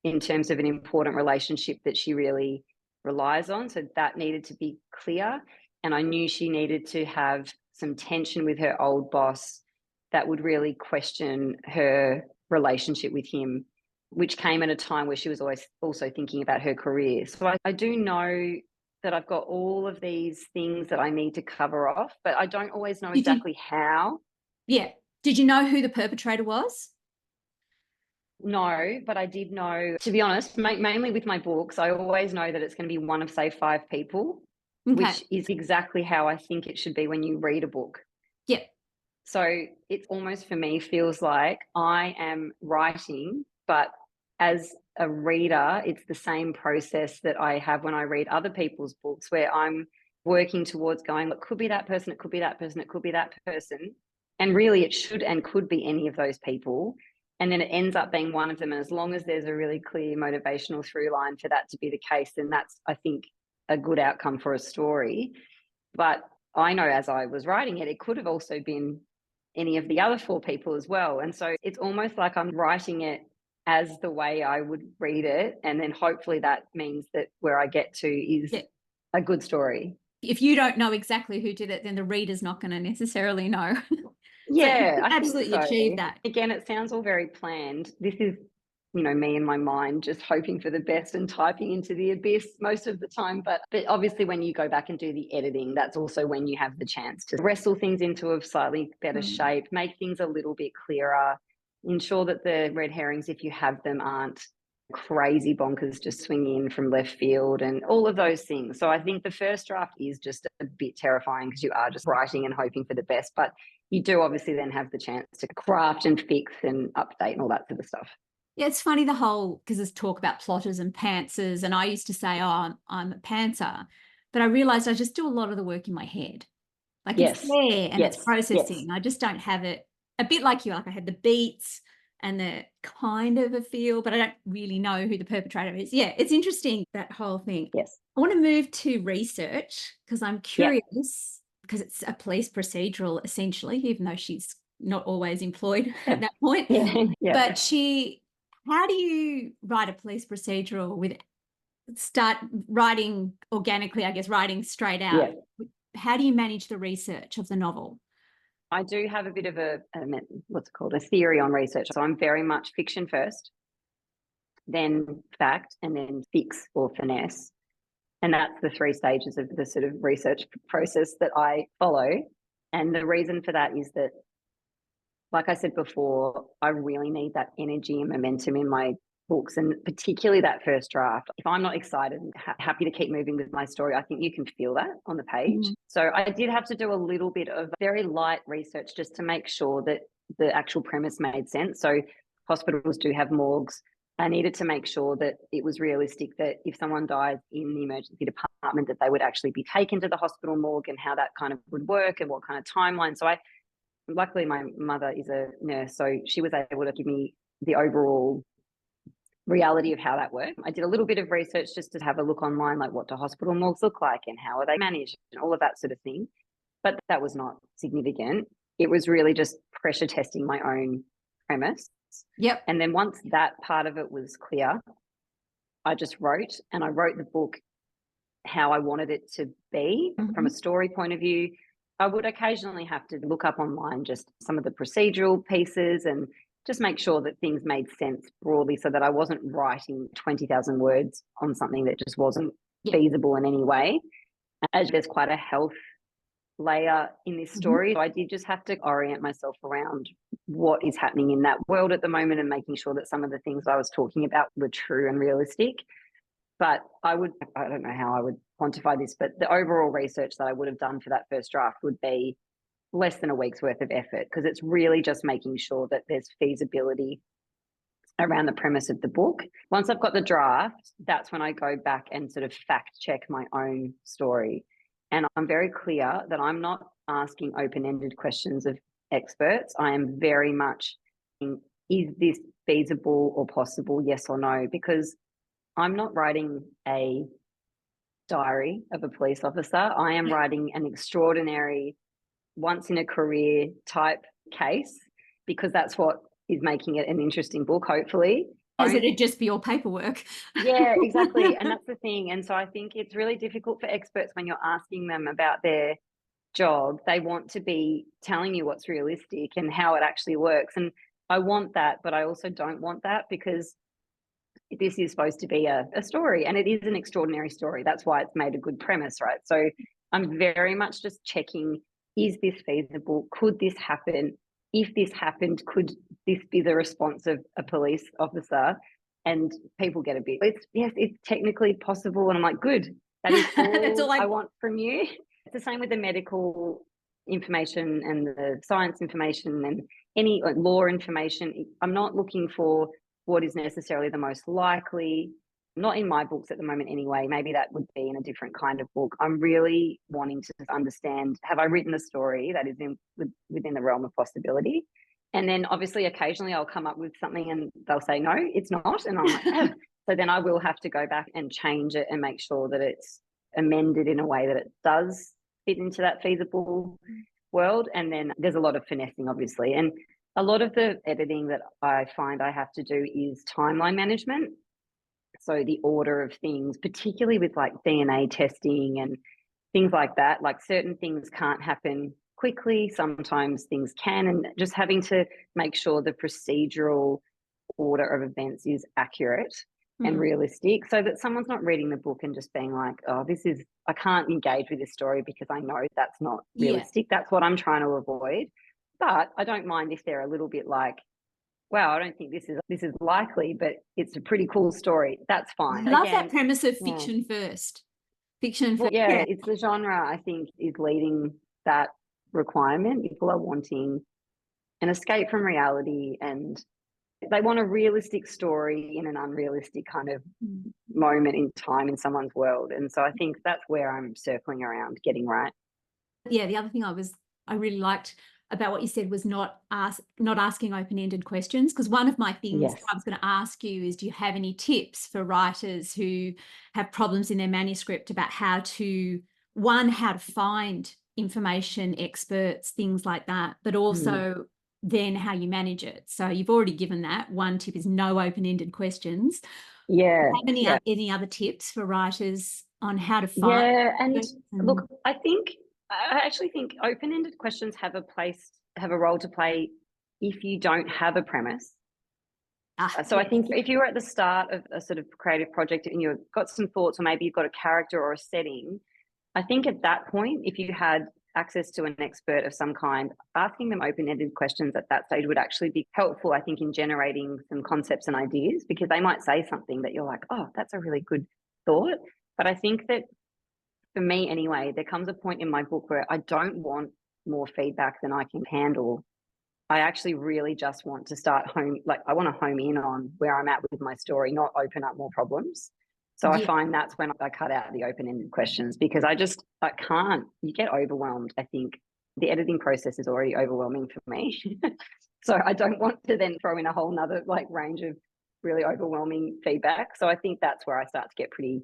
C: in terms of an important relationship that she really relies on. So that needed to be clear. And I knew she needed to have some tension with her old boss that would really question her relationship with him, which came at a time where she was always also thinking about her career. So I do know that I've got all of these things that I need to cover off, but I don't always know exactly how.
B: Yeah. Did you know who the perpetrator was?
C: No, but I did know, to be honest, mainly with my books, I always know that it's going to be one of, say, 5 people, which is exactly how I think it should be when you read a book.
B: Yeah.
C: So it's almost, for me, feels like I am writing, but as a reader, it's the same process that I have when I read other people's books, where I'm working towards going, look, it could be that person, it could be that person, it could be that person. And really it should and could be any of those people. And then it ends up being one of them. And as long as there's a really clear motivational through line for that to be the case, then that's, I think, a good outcome for a story. But I know as I was writing it, it could have also been any of the other 4 people as well. And so it's almost like I'm writing it as the way I would read it. And then hopefully that means that where I get to is a good story.
B: If you don't know exactly who did it, then the reader's not going to necessarily know.
C: Yeah,
B: so absolutely achieve that.
C: Again, it sounds all very planned. This is, me in my mind just hoping for the best and typing into the abyss most of the time. But obviously when you go back and do the editing, that's also when you have the chance to wrestle things into a slightly better shape, make things a little bit clearer, ensure that the red herrings, if you have them, aren't crazy bonkers just swinging in from left field and all of those things. So I think the first draft is just a bit terrifying because you are just writing and hoping for the best. But you do obviously then have the chance to craft and fix and update and all that sort of stuff.
B: Yeah, it's funny because there's talk about plotters and pantsers, and I used to say, oh, I'm a pantser, but I realised I just do a lot of the work in my head. Like it's there and it's processing. I just don't have it. A bit like you, like I had the beats and the kind of a feel, but I don't really know who the perpetrator is. Yeah, it's interesting, that whole thing.
C: Yes.
B: I want to move to research because I'm curious because it's a police procedural essentially, even though she's not always employed at that point. But how do you write a police procedural start writing organically, I guess, writing straight out? How do you manage the research of the novel?
C: I do have a bit of a theory on research. So I'm very much fiction first, then fact, and then fix or finesse. And that's the 3 stages of the sort of research process that I follow. And the reason for that is that, like I said before, I really need that energy and momentum in my books, and particularly that first draft. If I'm not excited and happy to keep moving with my story, I think you can feel that on the page. So I did have to do a little bit of very light research just to make sure that the actual premise made sense. So hospitals do have morgues. I needed to make sure that it was realistic that if someone dies in the emergency department, that they would actually be taken to the hospital morgue and how that kind of would work and what kind of timeline. So luckily my mother is a nurse, so she was able to give me the overall reality of how that worked. I did a little bit of research just to have a look online, like what do hospital morgues look like and how are they managed and all of that sort of thing. But that was not significant. It was really just pressure testing my own premise.
B: Yep.
C: And then once that part of it was clear, I just wrote, and I wrote the book how I wanted it to be from a story point of view. I would occasionally have to look up online just some of the procedural pieces and just make sure that things made sense broadly so that I wasn't writing 20,000 words on something that just wasn't feasible in any way. As there's quite a health layer in this story, so I did just have to orient myself around what is happening in that world at the moment and making sure that some of the things I was talking about were true and realistic. But I don't know how I would quantify this, but the overall research that I would have done for that first draft would be less than a week's worth of effort, because it's really just making sure that there's feasibility around the premise of the book. Once I've got the draft, that's when I go back and sort of fact check my own story. And I'm very clear that I'm not asking open-ended questions of experts. I am very much in, is this feasible or possible, yes or no? Because I'm not writing a diary of a police officer. I am writing an extraordinary, once in a career type case, because that's what is making it an interesting book, hopefully.
B: As it'd just be all paperwork.
C: Yeah, exactly. And that's the thing. And so I think it's really difficult for experts when you're asking them about their job. They want to be telling you what's realistic and how it actually works. And I want that, but I also don't want that, because this is supposed to be a story, and it is an extraordinary story. That's why it's made a good premise, right? So I'm very much just checking, is this feasible? Could this happen? If this happened, could this be the response of a police officer? And people get a bit, yes, it's technically possible. And I'm like, good, that is all,
B: That's all
C: I want from you. It's the same with the medical information and the science information and any law information. I'm not looking for what is necessarily the most likely, not in my books at the moment anyway. Maybe that would be in a different kind of book. I'm really wanting to understand, have I written a story that is within the realm of possibility? And then obviously occasionally I'll come up with something and they'll say, no, it's not. And I'm like, so then I will have to go back and change it and make sure that it's amended in a way that it does fit into that feasible world. And then there's a lot of finessing, obviously. And a lot of the editing that I find I have to do is timeline management. So the order of things, particularly with like DNA testing and things like that, like certain things can't happen quickly. Sometimes things can, and just having to make sure the procedural order of events is accurate and realistic, so that someone's not reading the book and just being like, oh, I can't engage with this story because I know that's not realistic. Yeah. That's what I'm trying to avoid. But I don't mind if they're a little bit like, wow, I don't think this is likely, but it's a pretty cool story. That's fine.
B: I love that premise of fiction first. Fiction first.
C: Yeah, it's the genre, I think, is leading that requirement. People are wanting an escape from reality, and they want a realistic story in an unrealistic kind of moment in time in someone's world. And so I think that's where I'm circling around getting right.
B: Yeah, the other thing I really liked about what you said was not asking open-ended questions, because one of my things I was going to ask you is, do you have any tips for writers who have problems in their manuscript about how to find information, experts, things like that, but also then how you manage it. So you've already given that. One tip is no open-ended questions.
C: Yeah.
B: Do you have any other tips for writers on how to find?
C: Yeah, and look, I actually think open-ended questions have a role to play if you don't have a premise. So I think if you're at the start of a sort of creative project and you've got some thoughts, or maybe you've got a character or a setting, I think at that point, if you had access to an expert of some kind, asking them open-ended questions at that stage would actually be helpful, I think, in generating some concepts and ideas, because they might say something that you're like, oh, that's a really good thought. But I think that for me anyway, there comes a point in my book where I don't want more feedback than I can handle. I actually really just want to I want to home in on where I'm at with my story, not open up more problems. So I find that's when I cut out the open-ended questions, because I can't, you get overwhelmed. I think the editing process is already overwhelming for me. So I don't want to then throw in a whole nother range of really overwhelming feedback. So I think that's where I start to get pretty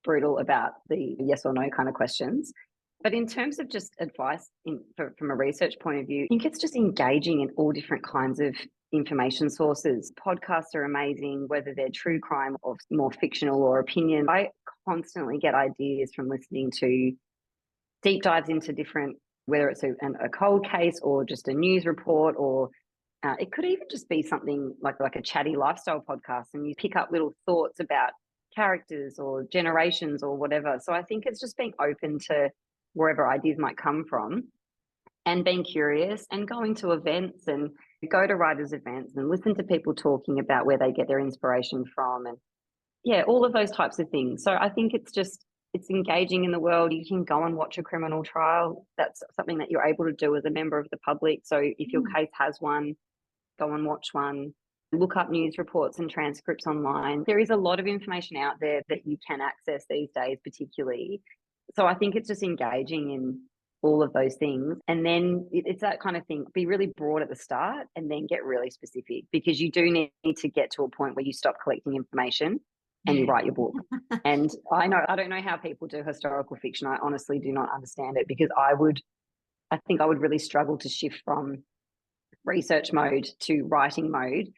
C: brutal about the yes or no kind of questions. But in terms of just advice from a research point of view, I think it's just engaging in all different kinds of information sources. Podcasts are amazing, whether they're true crime or more fictional or opinion. I constantly get ideas from listening to deep dives into different, whether it's a cold case or just a news report, or it could even just be something like a chatty lifestyle podcast, and you pick up little thoughts about characters or generations or whatever. So I think it's just being open to wherever ideas might come from, and being curious, and going to events and go to writers' events and listen to people talking about where they get their inspiration from. And yeah, all of those types of things. So I think it's engaging in the world. You can go and watch a criminal trial. That's something that you're able to do as a member of the public. So if your case has one, go and watch one. Look up news reports and transcripts online. There is a lot of information out there that you can access these days, particularly. So I think it's just engaging in all of those things. And then it's that kind of thing. Be really broad at the start and then get really specific, because you do need to get to a point where you stop collecting information and you write your book. And I don't know how people do historical fiction. I honestly do not understand it, because I think I would really struggle to shift from research mode to writing mode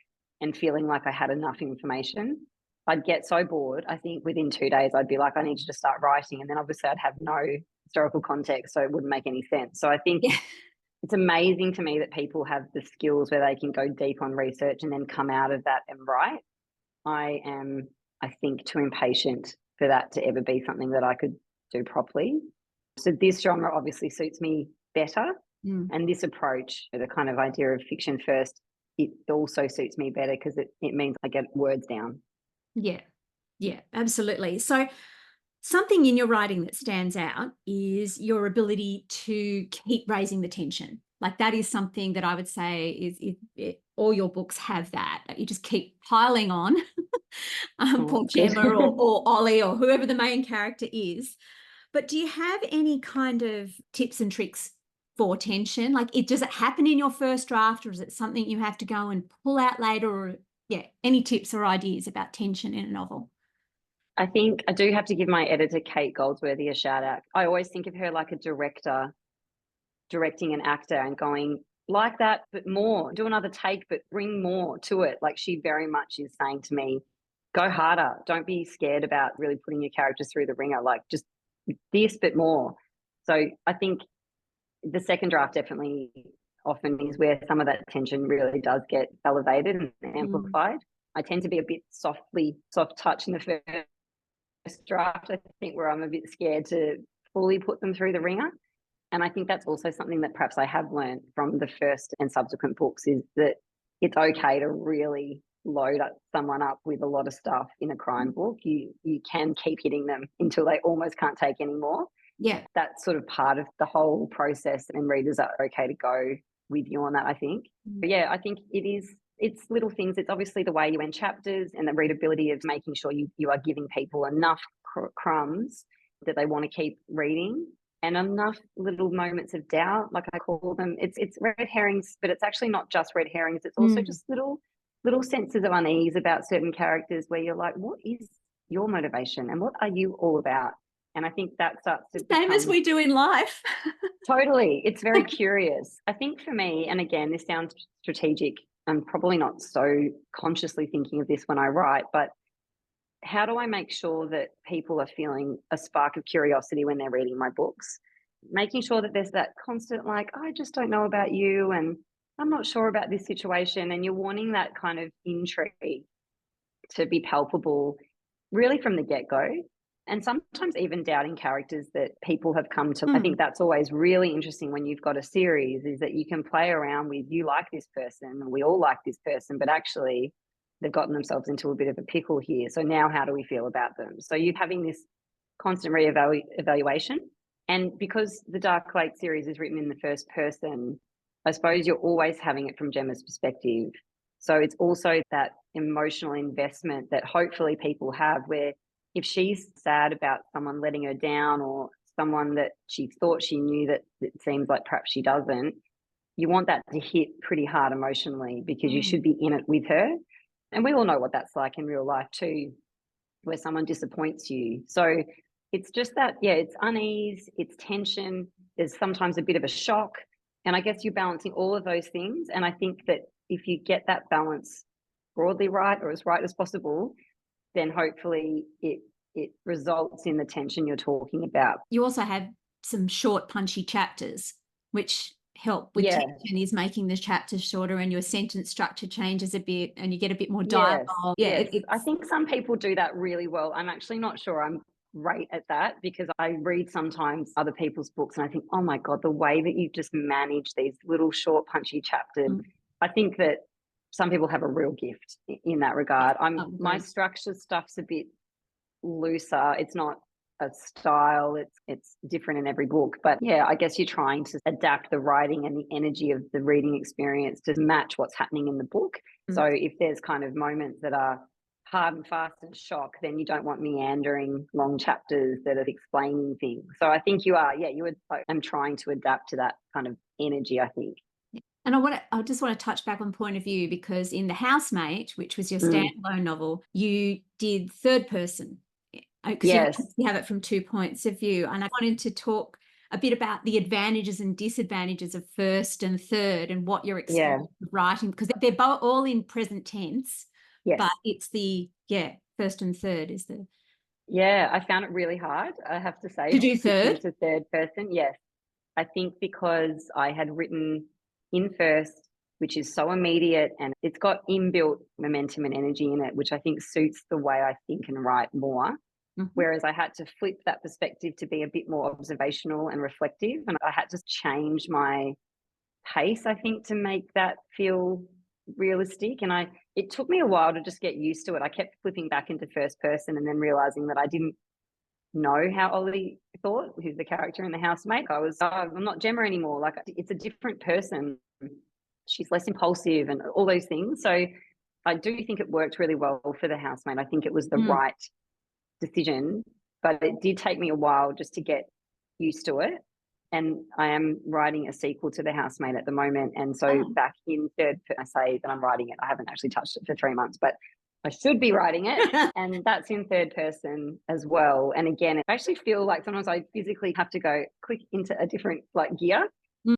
C: and feeling like I had enough information. I'd get so bored. I think within 2 days, I'd be like, I need to just start writing. And then obviously I'd have no historical context, so it wouldn't make any sense. So I think it's amazing to me that people have the skills where they can go deep on research and then come out of that and write. I am, I think, too impatient for that to ever be something that I could do properly. So this genre obviously suits me better. And this approach, the kind of idea of fiction first, it also suits me better, because it means I get words down.
B: Yeah, absolutely. So something in your writing that stands out is your ability to keep raising the tension. Like, that is something that I would say is all your books have that. You just keep piling on poor Gemma or Ollie or whoever the main character is. But do you have any kind of tips and tricks for tension? Like, does it happen in your first draft, or is it something you have to go and pull out later? Or any tips or ideas about tension in a novel?
C: I think I do have to give my editor, Kate Goldsworthy, a shout out. I always think of her like a director directing an actor and going, like that, but more, do another take, but bring more to it. Like, she very much is saying to me, go harder. Don't be scared about really putting your characters through the ringer. Like, just this, but more. So I think the second draft definitely often is where some of that tension really does get elevated and amplified. I tend to be a bit soft touch in the first draft, I think, where I'm a bit scared to fully put them through the ringer. And I think that's also something that perhaps I have learned from the first and subsequent books, is that it's okay to really load someone up with a lot of stuff in a crime book. You can keep hitting them until they almost can't take any more.
B: Yeah.
C: That's sort of part of the whole process, and readers are okay to go with you on that, I think. But yeah, I think it's little things. It's obviously the way you end chapters and the readability of making sure you are giving people enough crumbs that they want to keep reading, and enough little moments of doubt, like I call them. It's red herrings, but it's actually not just red herrings. It's also just little senses of unease about certain characters where you're like, what is your motivation and what are you all about? And I think that starts to
B: same as we do in life.
C: Totally. It's very curious. I think for me, and again, this sounds strategic, I'm probably not so consciously thinking of this when I write, but how do I make sure that people are feeling a spark of curiosity when they're reading my books? Making sure that there's that constant, like, I just don't know about you, and I'm not sure about this situation. And you're wanting that kind of intrigue to be palpable really from the get-go. And sometimes even doubting characters that people have come to. I think that's always really interesting when you've got a series, is that you can play around with, you like this person and we all like this person, but actually they've gotten themselves into a bit of a pickle here. So now how do we feel about them? So you're having this constant evaluation. And because the Dark Lake series is written in the first person, I suppose you're always having it from Gemma's perspective. So it's also that emotional investment that hopefully people have, where if she's sad about someone letting her down, or someone that she thought she knew that it seems like perhaps she doesn't, you want that to hit pretty hard emotionally, because you should be in it with her. And we all know what that's like in real life too, where someone disappoints you. So it's just that, it's unease, it's tension, there's sometimes a bit of a shock. And I guess you're balancing all of those things. And I think that if you get that balance broadly right, or as right as possible, then hopefully it results in the tension you're talking about.
B: You also have some short, punchy chapters, which help with tension, is making the chapters shorter and your sentence structure changes a bit and you get a bit more dialogue.
C: Yes. I think some people do that really well. I'm actually not sure I'm great at that, because I read sometimes other people's books and I think, oh my God, the way that you just manage these little short, punchy chapters. I think that some people have a real gift in that regard. My structure stuff's a bit looser. It's not a style. It's different in every book. But yeah, I guess you're trying to adapt the writing and the energy of the reading experience to match what's happening in the book. So if there's kind of moments that are hard and fast and shock, then you don't want meandering long chapters that are explaining things. So I think I'm trying to adapt to that kind of energy, I think.
B: And I just want to touch back on point of view, because in The Housemate, which was your standalone novel, you did third person.
C: Yes.
B: You have it from 2 points of view. And I wanted to talk a bit about the advantages and disadvantages of first and third and what you're expecting of writing, because they're both all in present tense.
C: Yes.
B: But it's first and third is the...
C: Yeah, I found it really hard, I have to say.
B: To do third?
C: To third person, yes. I think because I had written in first, which is so immediate, and it's got inbuilt momentum and energy in it, which I think suits the way I think and write more. Whereas I had to flip that perspective to be a bit more observational and reflective. And I had to change my pace, I think, to make that feel realistic. And it took me a while to just get used to it. I kept flipping back into first person and then realizing that I didn't know how Ollie thought, who's the character in The Housemate. I'm not Gemma anymore. Like, it's a different person. She's less impulsive and all those things. So I do think it worked really well for The Housemate. I think it was the right decision, but it did take me a while just to get used to it. And I am writing a sequel to The Housemate at the moment. And so back in third, I say that I'm writing it. I haven't actually touched it for 3 months, but I should be writing it. And that's in third person as well. And again, I actually feel like sometimes I physically have to go click into a different gear,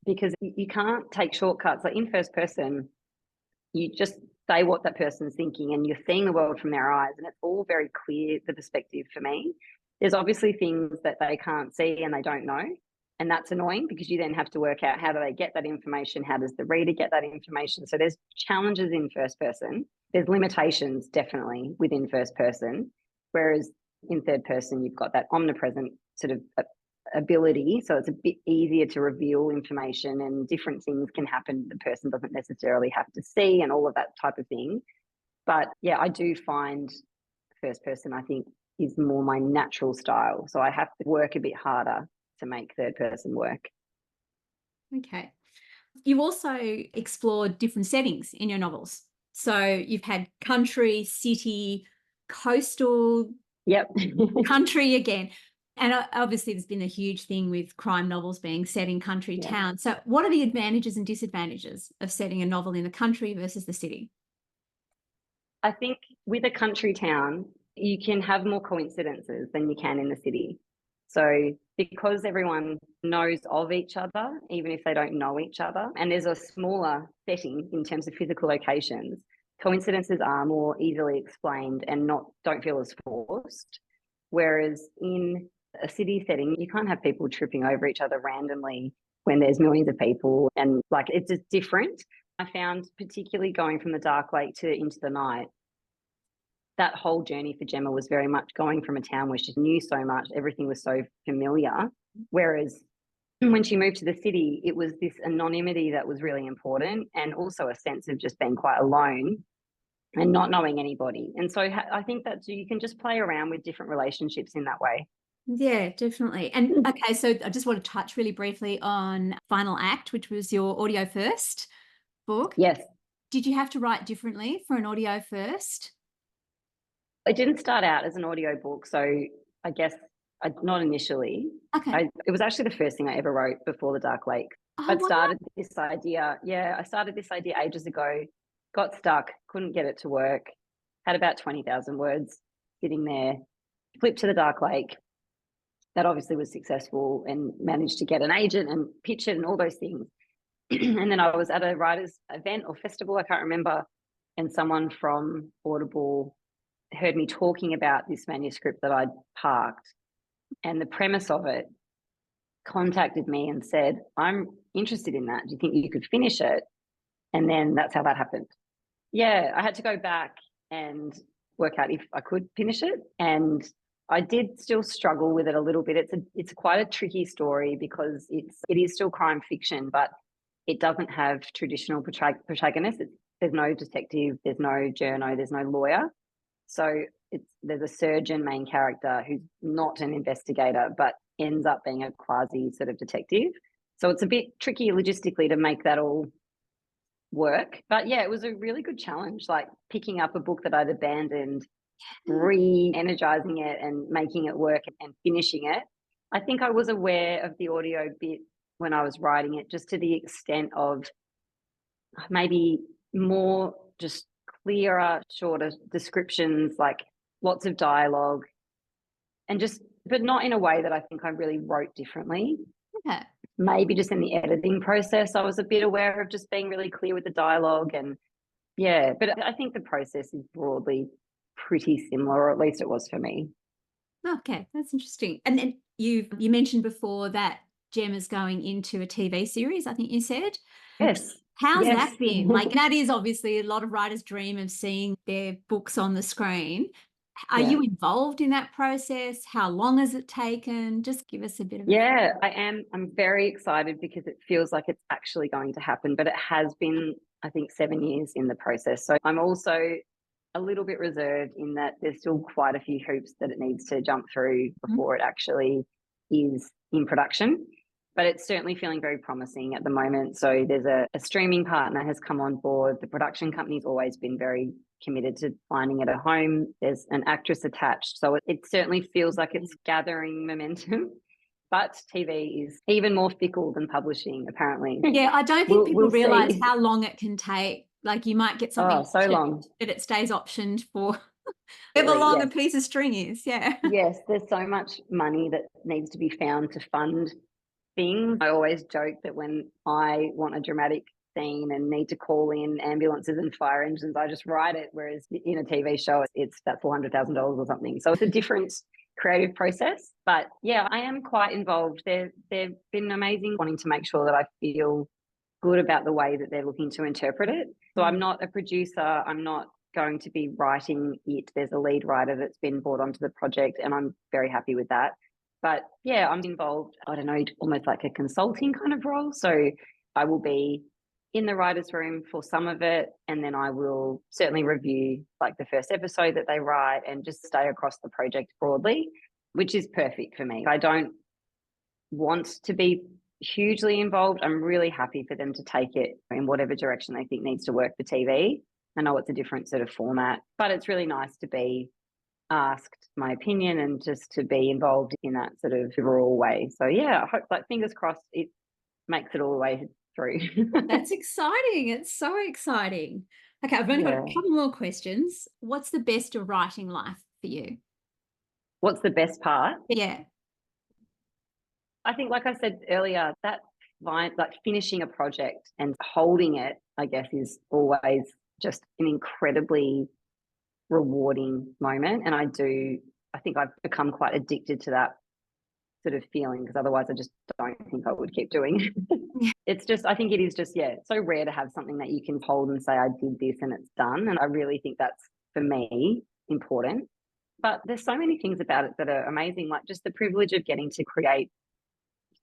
C: because you can't take shortcuts. Like in first person, you just say what that person's thinking and you're seeing the world from their eyes, and it's all very clear, the perspective for me. There's obviously things that they can't see and they don't know, and that's annoying because you then have to work out, how do they get that information? How does the reader get that information? So there's challenges in first person. There's limitations definitely within first person, whereas in third person, you've got that omnipresent sort of ability. So it's a bit easier to reveal information, and different things can happen the person doesn't necessarily have to see, and all of that type of thing. But yeah, I do find first person, I think, is more my natural style. So I have to work a bit harder to make third person work.
B: Okay. You also explored different settings in your novels. So you've had country, city, coastal, country again. And obviously there's been a huge thing with crime novels being set in country towns. So what are the advantages and disadvantages of setting a novel in the country versus the city?
C: I think with a country town, you can have more coincidences than you can in the city. So because everyone knows of each other, even if they don't know each other, and there's a smaller setting in terms of physical locations, coincidences are more easily explained and don't feel as forced. Whereas in a city setting, you can't have people tripping over each other randomly when there's millions of people, and it's just different. I found, particularly going from the dark lake to into the night, that whole journey for Gemma was very much going from a town where she knew so much, everything was so familiar. Whereas when she moved to the city, it was this anonymity that was really important, and also a sense of just being quite alone and not knowing anybody. And so I think that you can just play around with different relationships in that way.
B: Yeah, definitely. And okay, so I just want to touch really briefly on Final Act, which was your audio first book.
C: Yes.
B: Did you have to write differently for an audio first?
C: It didn't start out as an audio book, so I guess not initially.
B: Okay.
C: It was actually the first thing I ever wrote before The Dark Lake. I started this idea ages ago, got stuck, couldn't get it to work, had about 20,000 words sitting there, flipped to The Dark Lake. That obviously was successful and managed to get an agent and pitch it and all those things. And then I was at a writer's event or festival, I can't remember, and someone from Audible heard me talking about this manuscript that I'd parked, and the premise of it, contacted me and said, I'm interested in that. Do you think you could finish it? And then that's how that happened. Yeah, I had to go back and work out if I could finish it. And I did still struggle with it a little bit. It's quite a tricky story because it is still crime fiction, but it doesn't have traditional protagonists. There's no detective, there's no journo, there's no lawyer. So there's a surgeon main character who's not an investigator, but ends up being a quasi sort of detective. So it's a bit tricky logistically to make that all work. But yeah, it was a really good challenge, like picking up a book that I'd abandoned, re-energizing it and making it work and finishing it. I think I was aware of the audio bit when I was writing it, just to the extent of maybe more just clearer, shorter descriptions, like lots of dialogue, and just, but not in a way that I think I really wrote differently.
B: Okay.
C: Maybe just in the editing process, I was a bit aware of just being really clear with the dialogue. And yeah, but I think the process is broadly pretty similar, or at least it was for me.
B: Okay, that's interesting. And then you mentioned before that Gemma's going into a TV series, I think you said.
C: Yes.
B: How's
C: Yes.
B: that been? Like, that is obviously a lot of writers' dream of seeing their books on the screen. Are you involved in that process? How long has it taken? Just give us a bit of
C: Yeah, I am. I'm very excited because it feels like it's actually going to happen, but it has been, I think, 7 years in the process. So I'm also a little bit reserved in that there's still quite a few hoops that it needs to jump through before it actually is in production. But it's certainly feeling very promising at the moment. So there's a streaming partner has come on board. The production company's always been very committed to finding it a home. There's an actress attached. So it certainly feels like it's gathering momentum. But TV is even more fickle than publishing, apparently.
B: Yeah, I don't think people
C: we'll
B: realise
C: see.
B: how long it can take. Like, you might get something
C: so long,
B: but it stays optioned for however long a piece of string is. Yeah.
C: Yes, there's so much money that needs to be found to fund things. I always joke that when I want a dramatic scene and need to call in ambulances and fire engines, I just write it. Whereas in a TV show, it's about $400,000 or something. So it's a different creative process. But yeah, I am quite involved. They've been amazing, wanting to make sure that I feel good about the way that they're looking to interpret it. So I'm not a producer. I'm not going to be writing it. There's a lead writer that's been brought onto the project, and I'm very happy with that. But yeah, I'm involved, I don't know, almost like a consulting kind of role. So I will be in the writer's room for some of it, and then I will certainly review like the first episode that they write and just stay across the project broadly, which is perfect for me. I don't want to be hugely involved. I'm really happy for them to take it in whatever direction they think needs to work for TV. I know it's a different sort of format, but it's really nice to be asked my opinion and just to be involved in that sort of overall way. So yeah, I hope, like, fingers crossed, it makes it all the way through.
B: That's exciting. It's so exciting. Okay, I've only got a couple more questions. What's the best of writing life for you?
C: What's the best part?
B: Yeah.
C: I think, like I said earlier, that like finishing a project and holding it, I guess, is always just an incredibly rewarding moment. And I think I've become quite addicted to that sort of feeling, because otherwise I just don't think I would keep doing it. It's just, I think it is just, it's so rare to have something that you can hold and say, I did this and it's done. And I really think that's, for me, important. But there's so many things about it that are amazing, like just the privilege of getting to create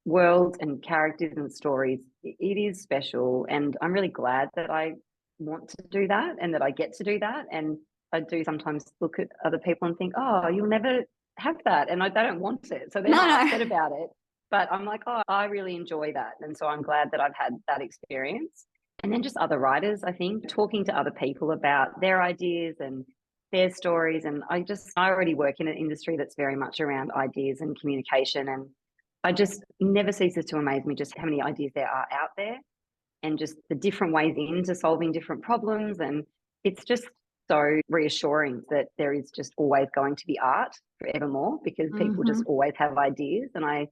C: worlds and characters and stories. It is special, and I'm really glad that I want to do that and that I get to do that. And I do sometimes look at other people and think, oh, you'll never have that, and they don't want it, so they're not upset about it. But I'm like, oh, I really enjoy that, and so I'm glad that I've had that experience. And then just other writers, I think, talking to other people about their ideas and their stories. And I already work in an industry that's very much around ideas and communication, and I just never ceases to amaze me just how many ideas there are out there and just the different ways into solving different problems. And it's just so reassuring that there is just always going to be art forevermore, because people just always have ideas. And I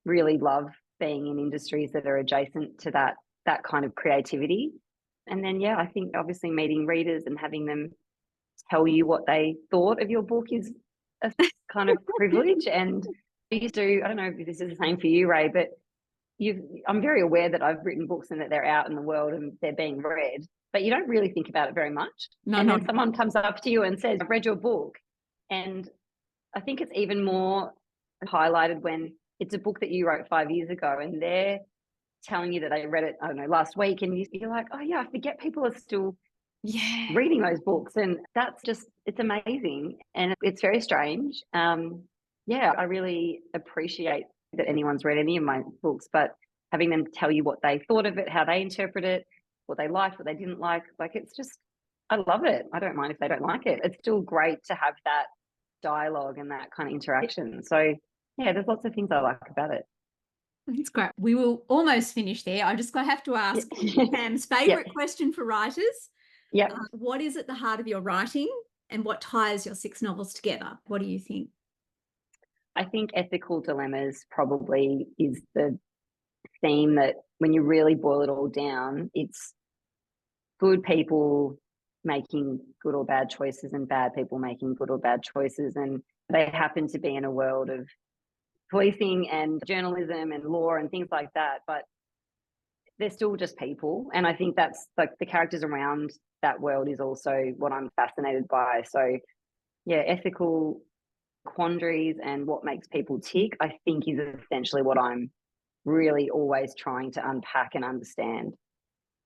C: really love being in industries that are adjacent to that kind of creativity. And then, yeah, I think obviously meeting readers and having them tell you what they thought of your book is a kind of privilege. And I used to, I don't know if this is the same for you, Rae, but I'm very aware that I've written books and that they're out in the world and they're being read, but you don't really think about it very much. Then someone comes up to you and says, I've read your book. And I think it's even more highlighted when it's a book that you wrote 5 years ago and they're telling you that they read it, I don't know, last week. And you're like, oh yeah, I forget people are still
B: Yeah.
C: reading those books. And that's just, it's amazing. And it's very strange. Yeah, I really appreciate that anyone's read any of my books, but having them tell you what they thought of it, how they interpret it, what they liked, what they didn't like it's just, I love it. I don't mind if they don't like it. It's still great to have that dialogue and that kind of interaction. So yeah, there's lots of things I like about it.
B: That's great. We will almost finish there. I'm just going to have to ask Pam's favourite question for writers.
C: Yeah.
B: What is at the heart of your writing and what ties your 6 novels together? What do you think?
C: I think ethical dilemmas probably is the theme that when you really boil it all down, it's good people making good or bad choices and bad people making good or bad choices. And they happen to be in a world of policing and journalism and law and things like that, but they're still just people. And I think that's like the characters around that world is also what I'm fascinated by. So yeah, ethical quandaries and what makes people tick, I think is essentially what I'm really always trying to unpack and understand.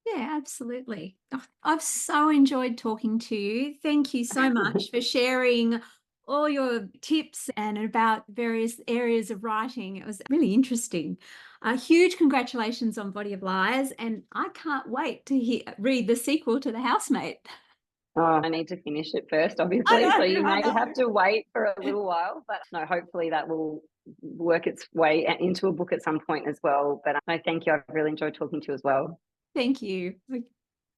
B: Yeah, absolutely. I've so enjoyed talking to you. Thank you so much for sharing all your tips and about various areas of writing. It was really interesting. Huge congratulations on Body of Lies, and I can't wait to read the sequel to The Housemate.
C: Oh, I need to finish it first, obviously, so you may have to wait for a little while, but no, hopefully that will work its way into a book at some point as well. But no, thank you. I've really enjoyed talking to you as well.
B: Thank you.